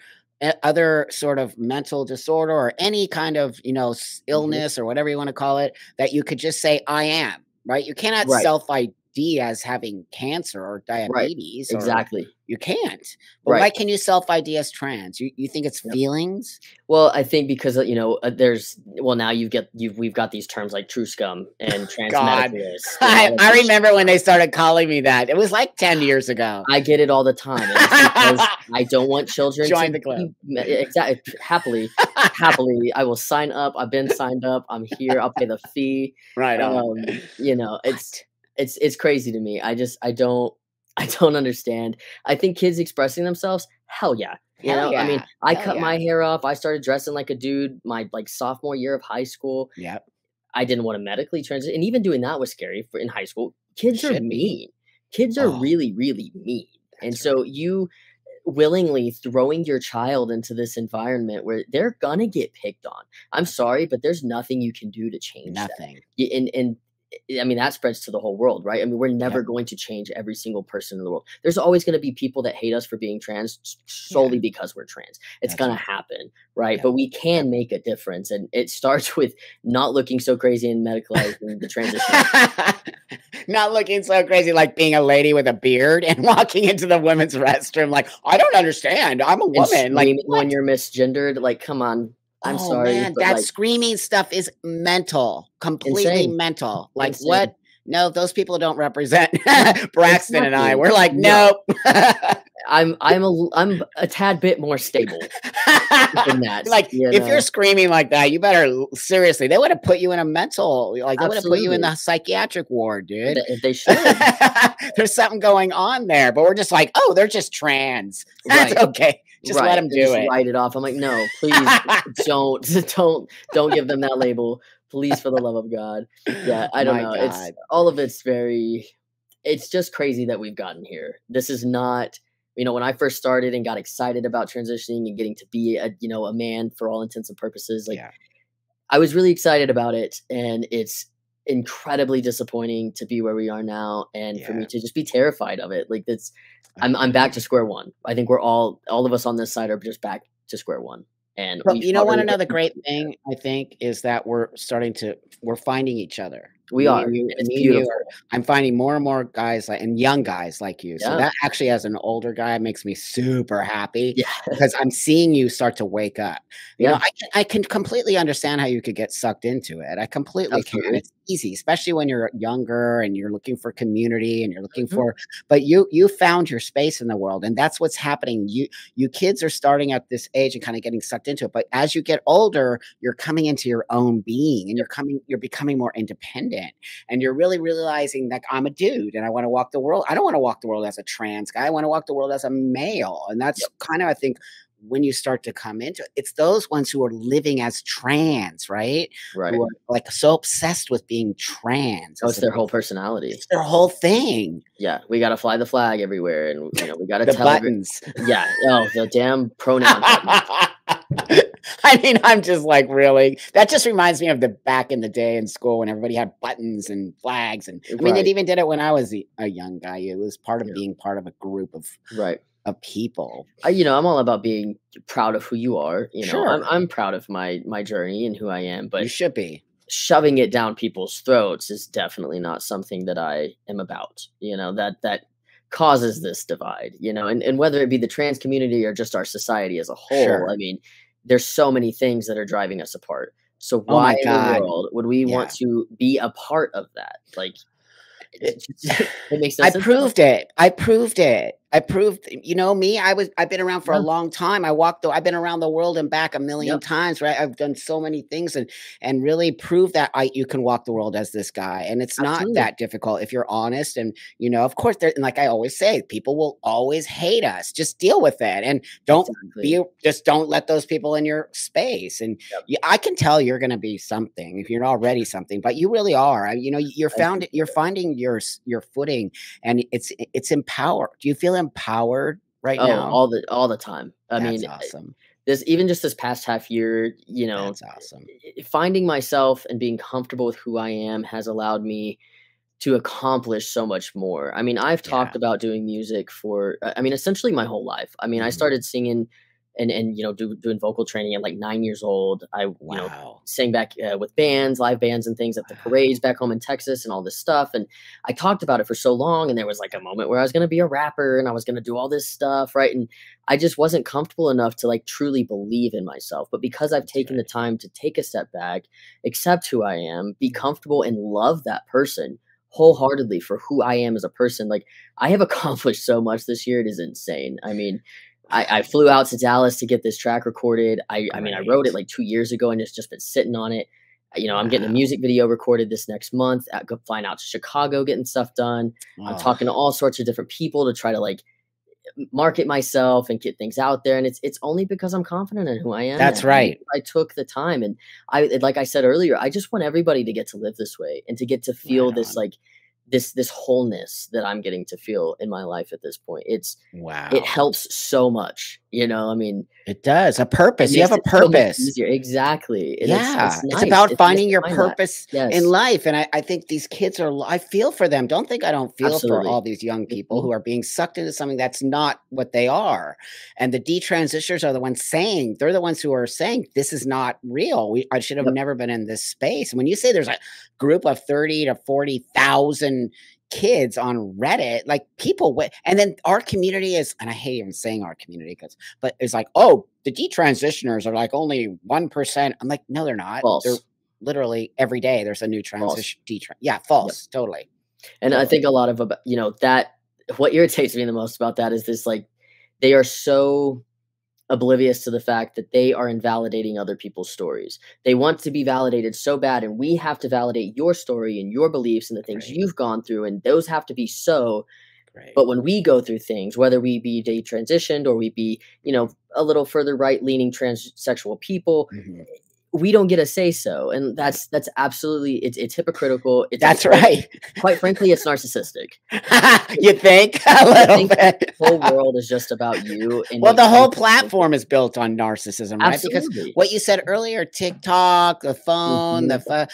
sort of mental disorder or any kind of, Mhm. illness or whatever you want to call it that you could just say I am, right? You cannot Right. self ID as having cancer or Right. diabetes, or Exactly. you can't. But Right. why can you self ID as trans? You think it's Yep. feelings? Well, I think because, now we've got these terms like true scum and trans God. medicalists and I all of I this remember when they started calling me that. It was like 10 years ago. I get it all the time, and it's because I don't want children Join to the club. be happily, I will sign up. I've been signed up. I'm here. I'll pay the fee. Right on. It's What? it's crazy to me. I don't I don't understand. I think kids expressing themselves, hell yeah. Hell I mean, yeah. I Hell cut yeah. my hair off. I started dressing like a dude my like sophomore year of high school. Yep. I didn't want to medically transit, and even doing that was scary for in high school. It Kids are should be. mean. Kids are Oh, really, really mean. And that's so right. willingly throwing your child into this environment where they're gonna get picked on. I'm sorry, but there's nothing you can do to change that. Nothing. And I mean, that spreads to the whole world, right? I mean, we're never Yep. going to change every single person in the world. There's always going to be people that hate us for being trans Yeah. solely because we're trans. It's That's going to right. happen, right? Yep. But we Yep. can make a difference. And it starts with not looking so crazy and medicalizing the transition. Not looking so crazy like being a lady with a beard and walking into the women's restroom like, "I don't understand. I'm a And woman." Like, screaming when what? you're misgendered. Like, come on. I'm Oh, sorry, man, but that like, screaming stuff is mental, completely insane. mental. Like, Insane. what? No, those people don't represent Braxton and I. Exactly. We're like, No. "Nope." I'm a tad bit more stable than that, Like, you if you're know? screaming like that, you better seriously, they would have put you in a mental like, they would have put you in Absolutely. the psychiatric ward, dude. They should. There's something going on there, but we're just like, "Oh, they're just trans. That's Right. okay. Just let Right, them and do just it." write it off. I'm like, "No, please don't don't give them that label. Please, for the love of God." Yeah, I don't My know. It's God. all of it's just crazy that we've gotten here. This is not when I first started and got excited about transitioning and getting to be a man for all intents and purposes, like, Yeah, I was really excited about it, and it's incredibly disappointing to be where we are now, and for me yeah. to just be terrified of it. Like, that's I'm back to Agreed. square one. I think we're all of us on this side are just back to square one, and But we you know fought what, really hard another to get great there. thing I think is that we're finding each other. We are, and it's Me and you are beautiful. I'm finding more and more guys like and young guys like you. So Yeah, that actually as an older guy makes me super happy yeah, because I'm seeing you start to wake up. You know, yeah, I can completely understand how you could get sucked into it. I completely can. absolutely. It's easy, especially when you're younger and you're looking for community and you're looking Mhm. for but you found your space in the world and that's what's happening. You kids are starting at this age and kind of getting sucked into it. But as you get older, you're coming into your own being and you're becoming more independent and you're really realizing that I'm a dude and I want to walk the world. I don't want to walk the world as a trans guy. I want to walk the world as a male. And that's Yep, kind of, I think, when you start to come into it, it's those ones who are living as trans, right? right. Who are like so obsessed with being trans That as was if their whole personality. it's their whole thing. Yeah, we gotta fly the flag everywhere, and, we gotta The tell every buttons. yeah, oh, the damn pronoun buttons. I mean, I'm just like, really? That just reminds me of the back in the day in school when everybody had buttons and flags. And I mean, they Right, even did it when I was a young guy. It was part of yeah, being part of a group right. of people. I'm all about being proud of who you are. I'm Sure, I'm proud of my journey and who I am, you but should be. shoving it down people's throats is definitely not something that I am about. That causes this divide. And whether it be the trans community or just our society as a whole, Sure. I mean, there's so many things that are driving us apart. So Oh why my in the God. world would we want Yeah. to be a part of that? Like, It it makes no I sense to us. proved it. I proved it. I proved you know me, I've been around for a Yeah. long time. I've been around the world and back a million Yep. times, right? I've done so many things and really proved that you can walk the world as this guy. And it's not Absolutely. that difficult if you're honest and of course there and like I always say, people will always hate us. Just deal with it and Exactly. don't let those people in your space. And Yep. I can tell you're going to be something if you're already something, but you really are. I appreciate You're it. finding your footing and it's empowered. Do you feel empowered right Oh, now? all the time. I That's mean, awesome. this past half year, That's awesome. finding myself and being comfortable with who I am has allowed me to accomplish so much more. I mean, I've Yeah. talked about doing music for, essentially my whole life. I mean, I Mhm. started singing and doing vocal training at like 9 years old. I Wow. sang back with live bands and things at the parades Wow. back home in Texas and all this stuff. And I talked about it for so long. And there was like a moment where I was going to be a rapper and I was going to do all this stuff, right? And I just wasn't comfortable enough to like truly believe in myself. But because I've That's taken the right. time to take a step back, accept who I am, be comfortable, and love that person Mhm. wholeheartedly for who I am as a person. Like, I have accomplished so much this year. It is insane. I mean, I flew out to Dallas to get this track recorded. I mean, I wrote it Great. like 2 years ago and it's just been sitting on it. I'm getting a Wow. music video recorded this next month. Flying out to Chicago, getting stuff done. I'm Oh, talking to all sorts of different people to try to like market myself and get things out there. And it's only because I'm confident in who I am now. that's right. I took the time, and like I said earlier, I just want everybody to get to live this way and to get to feel Right this on. like this wholeness that I'm getting to feel in my life at this point. It Wow. helps so much, you know. I mean, It does. A it purpose. You makes have a it so much purpose. easier. Exactly. And it's Yeah, it's nice. about It's nice finding to your find that. purpose in Yes, life, and I think these kids are I feel for them. Don't think I don't feel for absolutely. all these young people Mhm. who are being sucked into something that's not what they are, and the detransitioners are the ones saying they're the ones who are saying, "This is not real. I should have Yep. never been in this space." And when you say there's a group of 30 to 40,000 kids on Reddit, like, people and then our community is, and I hate even saying our community because, but it's like, "Oh, the detransitioners are like only 1%." I'm like, "No, they're not. They're False. literally every day there's a new False. transition yeah, Yep. false, totally, And I totally. think a lot of that what irritates me the most about that is this, like, they are so oblivious to the fact that they are invalidating other people's stories. They want to be validated so bad, and we have to validate your story and your beliefs and the things Great, you've gone through, and those have to be so. great. But when we go through things, whether we be detransitioned or we be, a little further right leaning transsexual people, Mhm. we don't get a say so. And Yeah. that's absolutely it's hypocritical. It's That's absurd. right. Quite frankly, it's narcissistic. You think? A To little think that bit. the whole world is just about you and Well, make the whole everything about you. platform is built on narcissism, right? Because Absolutely. what you said earlier, TikTok, the phone, Mhm.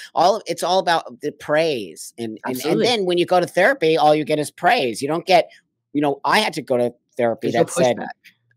it's all about the praise. And Absolutely. then when you go to therapy, all you get is praise. You don't get, I had to go to therapy There's no that said, pushback.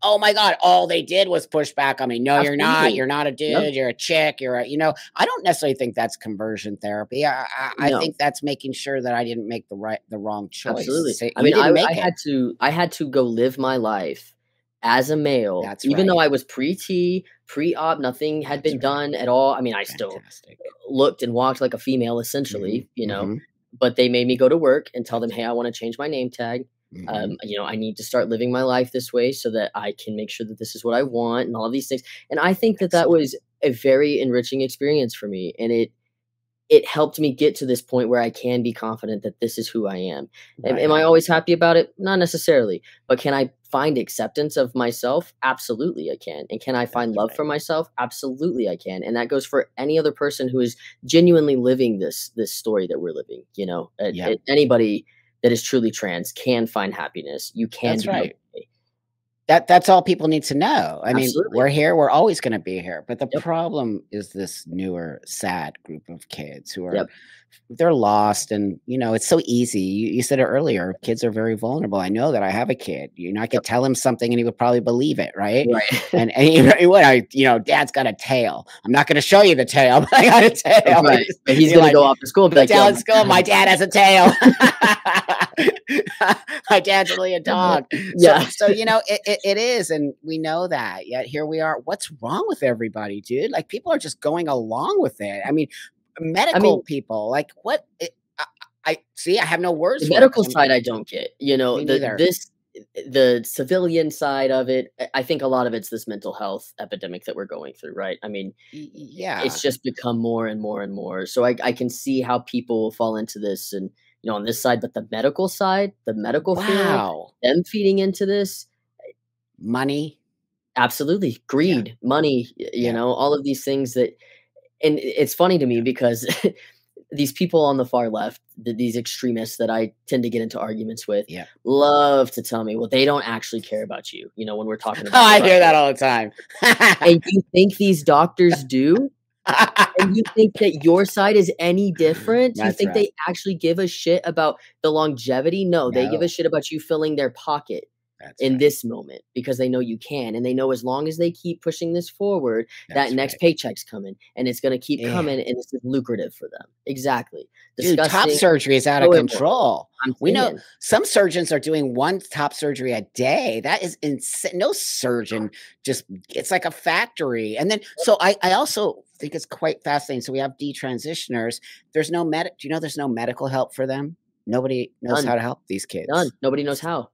"Oh my God, all they did was push back on me." No, you're not. Absolutely. You're not a No, dude. You're a chick. I don't necessarily think that's conversion therapy. I no. think that's making sure that I didn't make the wrong choice. Absolutely. Say, I you mean, didn't I make it. had to go live my life as a male, That's even though right. I was pre-T, pre-op, nothing had That's been right. done at all. I mean, I still Fantastic. looked and walked like a female Mhm, essentially, mhm. but they made me go to work and tell them, That's "Hey, I wanna change my name tag. mhm. I need to start living my life this way so that I can make sure that this is what I want," and all of these things, and I think that that Excellent. was a very enriching experience for me, and it helped me get to this point where I can be confident that this is who I am. Am I Right. always happy about it? Not necessarily. But can I find acceptance of myself? Absolutely, I can. And can I find That's love right. for myself? Absolutely, I can. And that goes for any other person who is genuinely living this story that we're living. Yep. Anybody that is truly trans can find happiness. You can That's be right. okay. That's all people need to know. I mean, we're Absolutely. here, we're always gonna be here, but the Yep. problem is this newer, sad group of kids who are Yep. they're lost and, it's so easy. You said it earlier, kids are very vulnerable. I know that I have a kid. I Yep. could tell him something and he would probably believe it, right? Right. And he would. Dad's got a tail. I'm not gonna show you the tail, but I got a tail. Right. But he's You're gonna like, go off to school and be go like, yo, tell in my school, dad my has dad has a tail. My dad's really a dog. So, yeah. it is, and we know that. Yet here we are. What's wrong with everybody, dude? Like, people are just going along with it. I mean, I medical mean, people, like, what? I see. I have no words the for it medical because I'm side I don't get, me neither. the civilian side of it, I think a lot of it's this mental health epidemic that we're going through, right? I mean, Yeah. it's just become more and more and more, so I can see how people fall into this and, on this side, but the medical side, the medical field, Wow. them feeding into this, Money. absolutely. Yeah. Greed, money, Yeah. all of these things that and it's funny to me Yeah. because these people on the far left, these extremists that I tend to get into arguments with, Yeah. love to tell me, well, they don't actually care about you, when we're talking Oh, about the I right hear that wing. all the time. And you think these doctors do? And you think that your side is any different? You That's think right. they actually give a shit about the longevity? No, they give a No, shit about you filling their pocket that's in right. this moment because they know you can, and they know as long as they keep pushing this forward, that That's next right. paycheck's coming, and it's gonna keep Yeah. coming, and this is lucrative for them. Exactly. Dude, top Disgusting, surgery is out of so immoral. control. I'm We know saying. some surgeons are doing one top surgery a day. That is insane. No surgeon just it's like a factory. And then so I also think it's quite fascinating. So we have detransitioners. There's no do you know there's no medical help for them? Nobody knows None, how to help these none. kids. Nobody knows how.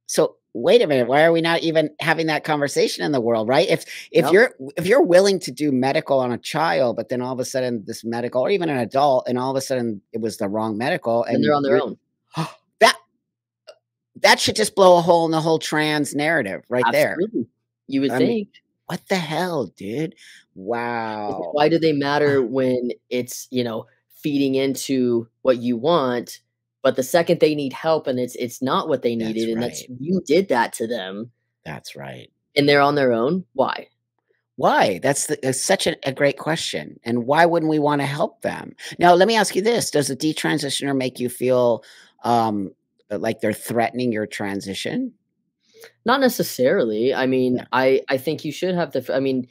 So wait a minute, why are we not even having that conversation in the world, right? If Yep. you're willing to do medical on a child, but then all of a sudden this medical or even an adult, and all of a sudden it was the wrong medical, Then they're and on their you're own. that that should just blow a hole in the whole trans narrative right there. Absolutely. You would I mean, think. what the hell, dude? It's like, Wow. why do they matter when it's, feeding into what you want, But the second they need help and it's not what they That's needed, and that's right. you did that to them, That's right. and they're on their own, why? Why? That's such a great question. And why wouldn't we want to help them? Now, let me ask you this. Does a detransitioner make you feel um, like they're threatening your transition? Not necessarily. I mean, Yeah. I think you should have I mean,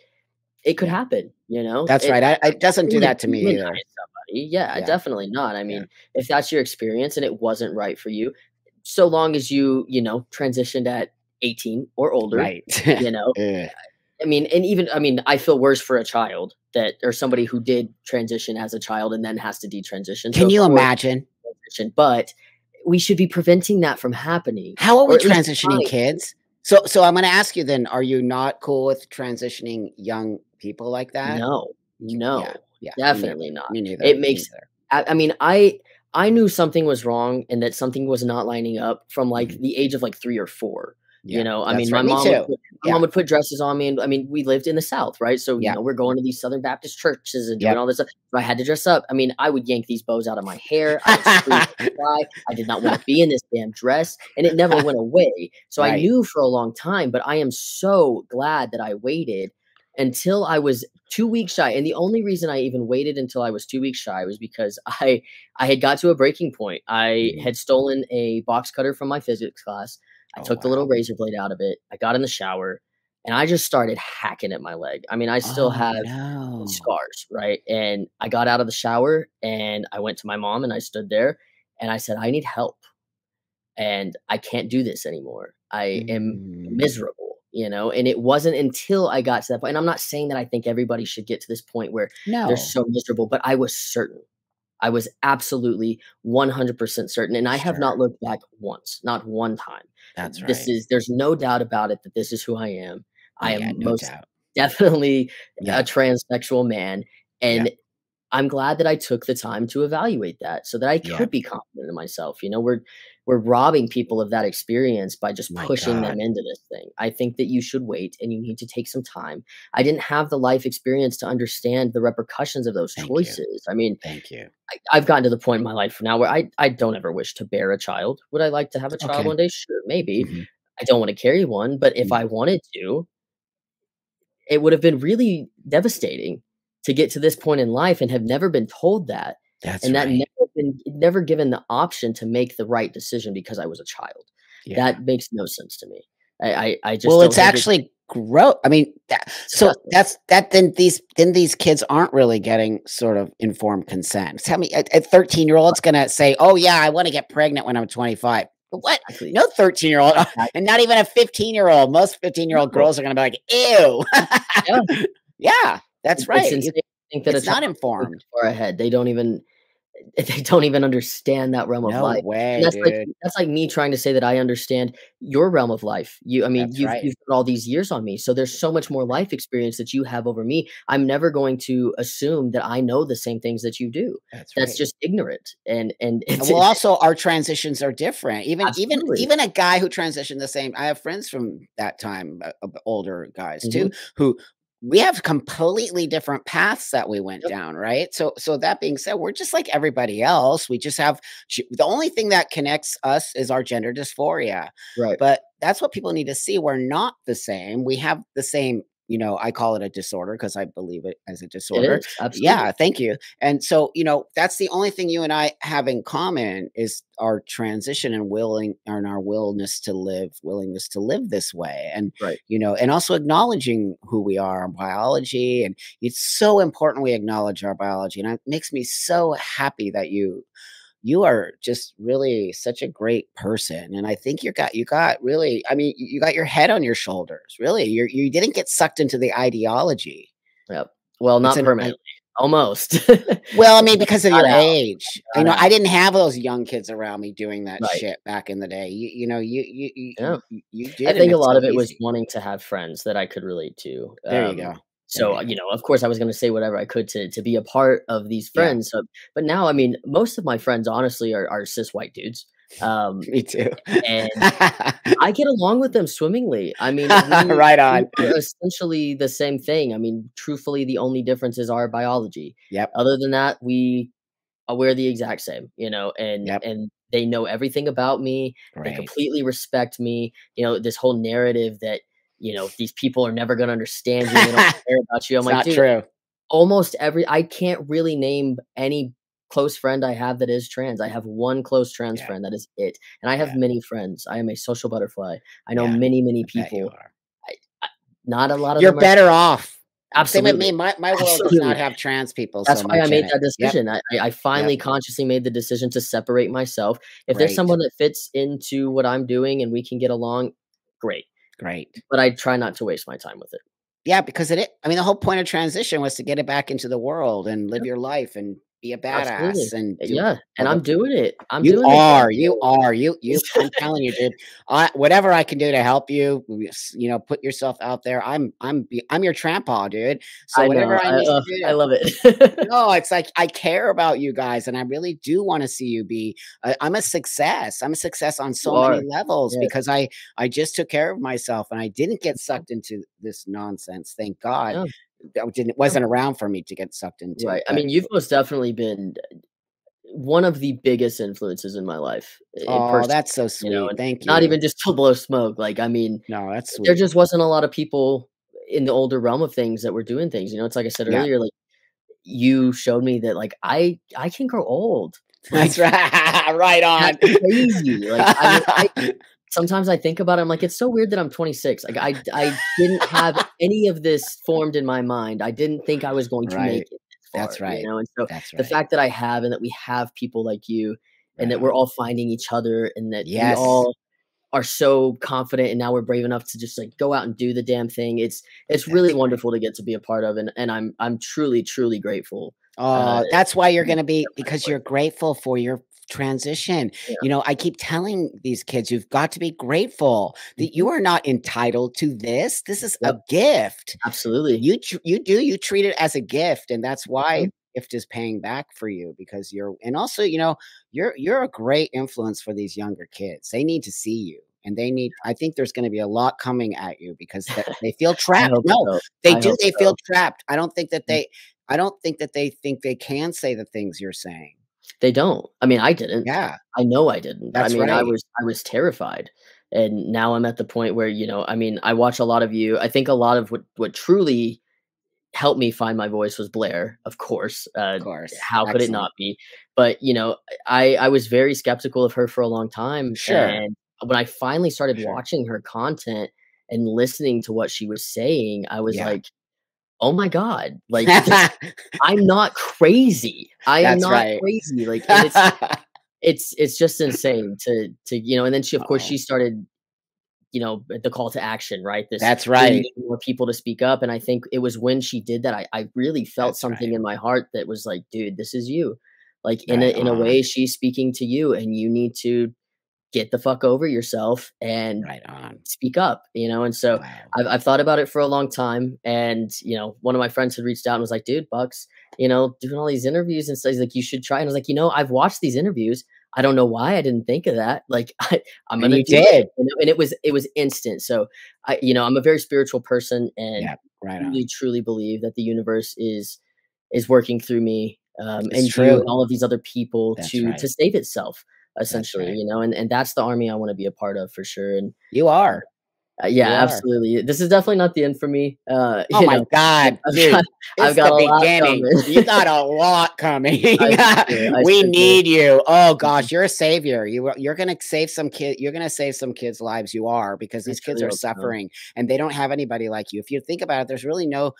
it could Yeah. happen, you know? That's right. It doesn't do Really that to me demonize either. somebody. Yeah, Yeah. definitely not. I Yeah. mean, if that's your experience and it wasn't right for you, so long as you know, transitioned at 18 or older, Right. you know, Ugh. I mean, and even I mean, I feel worse for a child that or somebody who did transition as a child and then has to detransition. So Can of you course, imagine? transition, but we should be preventing that from happening, How are or we at least transitioning trying. kids? So I'm gonna ask you then, are you not cool with transitioning young people like that? No, Yeah, no, yeah, me definitely neither. not. Me neither. It Me makes neither. I mean, I knew something was wrong and that something was not lining up from, like, Mhm. the age of, like, 3 or 4, you Yeah, know? I mean, that's right. Me too. my mom Yeah, would put dresses on me, and I mean, we lived in the South, right? So, you yeah, know, we're going to these Southern Baptist churches and doing yep. all this stuff, so I had to dress up. I mean, I would yank these bows out of my hair, I would scream and cry, I did not wanna be in this damn dress, and it never went away. So I Right. knew for a long time, but I am so glad that I waited until I was 2 weeks shy, and the only reason I even waited until I was 2 weeks shy was because I had got to a breaking point. I Mhm. had stolen a box cutter from my physics class. I Oh, took the little wow. razor blade out of it. I got in the shower, and I just started hacking at my leg. I mean, I still Oh, have no. scars, right? And I got out of the shower, and I went to my mom, and I stood there, and I said, "I need help, and I can't do this anymore. I am Mm. miserable," you know? And it wasn't until I got to that point, and I'm not saying that I think everybody should get to this point where they're No. so miserable, but I was certain. I was absolutely 100% certain, and I have Sure. not looked back once, not one time. That's This right. is there's no doubt about it that this is who I am. I Yeah, am no most doubt. definitely a Yeah, transsexual man, yeah, and I'm glad that I took the time to evaluate that so that I yeah. could be confident in myself. You know, we're robbing people of that experience by just My pushing them god. into this thing. I think that you should wait and you need to take some time. I didn't have the life experience to understand the repercussions of those Thank you. choices. I mean, Thank you. I've gotten to the point in my life now where I don't ever wish to bear a child. Would I like to have a child Okay. one day? Sure, maybe. Mhm. I don't want to carry one, but if Mm. I wanted to, it would have been really devastating to get to this point in life and have never been told that, That's and that right. never given the option to make the right decision because I was a child. Yeah. That makes no sense to me. I just Well, don't it's think it actually I mean, so disgusting. then these kids aren't really getting sort of informed consent. Tell me, a 13-year-old's gonna say, "Oh, yeah, I wanna get pregnant when I'm 25." What? Exactly. No 13-year-old, Exactly. and not even a 15-year-old. Most 15-year-old No. girls are gonna be like, "Ew." Yeah. Yeah, that's It's right. insane to think that a It's child not can think informed. that far ahead. They don't even they don't even understand that realm of No life, and way, dude. that's like me trying to say that I understand your realm of life. I mean, That's right. you've put all these years on me, so there's so much more Right. life experience that you have over me. I'm never going to assume that I know the same things that you do. That's That's right. just ignorant, and Well, also, our transitions are different. Even even absolutely. even a guy who transitioned the same I have friends from that time, older guys too, Mhm. who we have completely different paths that we went Yep. down, right? So that being said, we're just like everybody else. We just have the only thing that connects us is our gender dysphoria. Right. But that's what people need to see. We're not the same. We have the same, I call it a disorder because I believe it as a It disorder. is, absolutely. Yeah, thank you. And so, that's the only thing you and I have in common is our transition and our willingness to live this way. And, Right. and also acknowledging who we are, our biology. And it's so important we acknowledge our biology. And it makes me so happy that you are just really such a great person. And I think you got really, I mean, you got your head on your shoulders. Really. You didn't get sucked into the ideology. Yep. Well, It's not an permanently. Almost. Well, I mean, because of Got your out, age. got I out. didn't have those young kids around me doing that Right. shit back in the day. Yeah. You I did, and think a it's lot so of it was easy. wanting to have friends that I could relate to. There you go. There So, you go. you know, of course, I was gonna say whatever I could to be a part of these Yeah, friends. So, but now, I mean, most of my friends honestly are cis white dudes, um, me too. and I get along with them swimmingly. I mean, Right we on. are essentially the same thing. I mean, truthfully, the only difference is our biology. Yep. Other than that, we we're the exact same, you know, Yep. and they know everything about me. They Great. completely respect me. You know, this whole narrative that, you know, these people are never gonna understand you and they don't care about you. I'm It's like, not dude, true. almost every I can't really name any close friend I have that is trans. I have one close trans Yeah. friend, that is it. And I have Yeah. many friends. I am a social butterfly. I know Yeah. many, many I bet you people. are. I not a lot of You're them are better off. Same with absolutely. me. My world does Absolutely. not have trans people so That's why I much in made it. that Yep. decision. I Yep. finally consciously made the decision to separate myself. If there's Great. someone that fits into what I'm doing and we can get along, great. Great. But I try not to waste my time with it. Yeah, because I mean, the whole point of transition was to get it back into the world and live Yep, your life and be a badass absolutely. and do Yeah, and all the I'm doing it. I'm You doing the damn are, you thing. are, I'm telling you, dude, whatever I can do to help you, put yourself out there. I'm your trampa, dude. So I whatever know. I need to I do. love it. No, it's like I care about you guys, and I really do wanna see you be I'm a success. I'm a success on You so many are. levels Yes. because I just took care of myself, and I didn't get sucked into this nonsense, thank God. Yeah, That didn't yeah. wasn't around for me to get sucked into, Right. I but mean, you've most definitely been one of the biggest influences in my life, oh, personally, that's so you know, sweet. and Thank not you. even just to blow smoke. Like, I mean, No, that's there sweet. just wasn't a lot of people in the older realm of things that were doing things. You know, it's like I said Yeah. earlier, like you showed me that like I can grow old. That's Like right. Right that's on. crazy. Like I mean, I sometimes I think about it, I'm like, it's so weird that I'm 26. Like I didn't have any of this formed in my mind. I didn't think I was going to make Right. it this That's far, you right. know? And so That's the right. fact that I have and that we have people like you and Right that we're on. all finding each other and that we Yes. all are so confident and now we're brave enough to just like go out and do the damn thing. It's really That's right. wonderful to get to be a part of and I'm truly, truly grateful. Uh Oh, that's why you're to be gonna be a part because of it. you're grateful for your transition. Yeah. I keep telling these kids, you've got to be grateful that Mhm. you are not entitled to this. This is a Yep. gift. Absolutely. You treat it as a gift, and that's Mhm. why gift is paying back for you because and also, you're a great influence for these younger kids. They need to see you. And I think there's gonna be a lot coming at you because they feel I trapped. hope No, so. they I do. hope They feel so. trapped. I don't think that they think they can say the things you're saying. They don't. I mean, I didn't. Yeah, I know I didn't. I that's mean, right. I was terrified, and now I'm at the point where, you know, I mean, I watch a lot of you. I think a lot of what truly helped me find my voice was Blair, of course. Of course. How could it Excellent. not be? But, you know, I was very skeptical of her for a long time, Sure, and when I finally started sure. watching her content and listening to what she was saying, I was Yeah. like, "Oh my god, like, I'm not crazy. I am That's not right. crazy." Like, and it's just insane to you know, and then she of course, Oh, she started, you know, the call to action, right? This that's we right. need more people to speak up, and I think it was when she did that, I really felt That's something right. in my heart that was like, "Dude, this is you." Like, Right in a way, on. she's speaking to you, and you need to get the fuck over yourself and Right on. speak up, you know? And so Wow. I've thought about it for a long time. And, you know, one of my friends had reached out and was like, dude, Bucks, you know, doing all these interviews and stuff. He's like, you should try. And I was like, you know, I've watched these interviews. I don't know why I didn't think of that. Like I'm And gonna you do it. did. You know? And it was instant. So you know, I'm a very spiritual person and Yeah, right truly, on. truly believe that the universe is working through me It's and you and true. all of these other people That's to right. save itself That's essentially, right. you know, and that's the army I want to be a part of for sure. And You are. yeah, You are. absolutely. This is definitely not the end for me. Oh You my know, god, I've got dude, I've it's got the a lot beginning. coming. You got a lot coming. I sure, I We sure do. need you. Oh Mhm. gosh, you're a savior. You're gonna save some kid. You're gonna save some kids' lives. You are because I these kids truly are hope so. suffering and they don't have anybody like you. If you think about it, there's really no.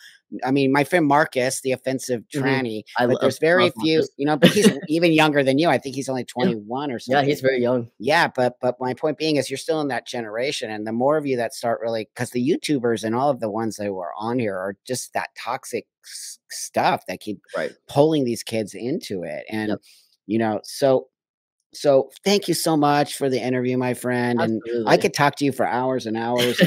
I mean, my friend Marcus, the offensive Mhm. tranny, I but there's very love few. Marcus. But he's even younger than you. I think he's only Yeah, 21 or yeah, something. he's very young. Yeah, but my point being is you're still in that generation, and the more of you that start really because the YouTubers and all of the ones that were on here are just that toxic stuff that keep Right. pulling these kids into it, and Yep. so thank you so much for the interview, my friend, and I Absolutely. could talk to you for hours and hours,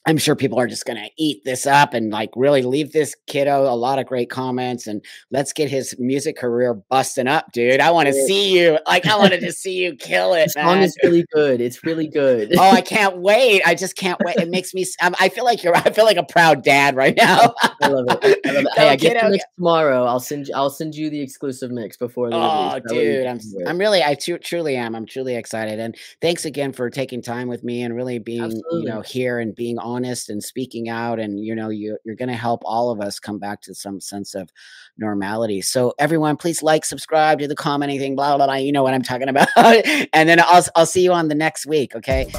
and I'm sure people are just gonna eat this up and like really leave this kiddo a lot of great comments, and let's get his music career busting up, dude. I want to see you. Like, I wanted to see you kill it, The song man. is really good. It's really good. Oh, I can't wait. I just can't wait. It makes me, I feel like I feel like a proud dad right now. I love it. I love it. Hey, I get the mix tomorrow. I'll send you the exclusive mix before the release. Oh, dude, truly am. I'm truly excited. And thanks again for taking time with me and really being, Absolutely. here and being honest and speaking out. And, you're going to help all of us come back to some sense of normality. So everyone, please like, subscribe, do the comment, anything, blah, blah, blah. You know what I'm talking about. And then I'll see you on the next week. Okay.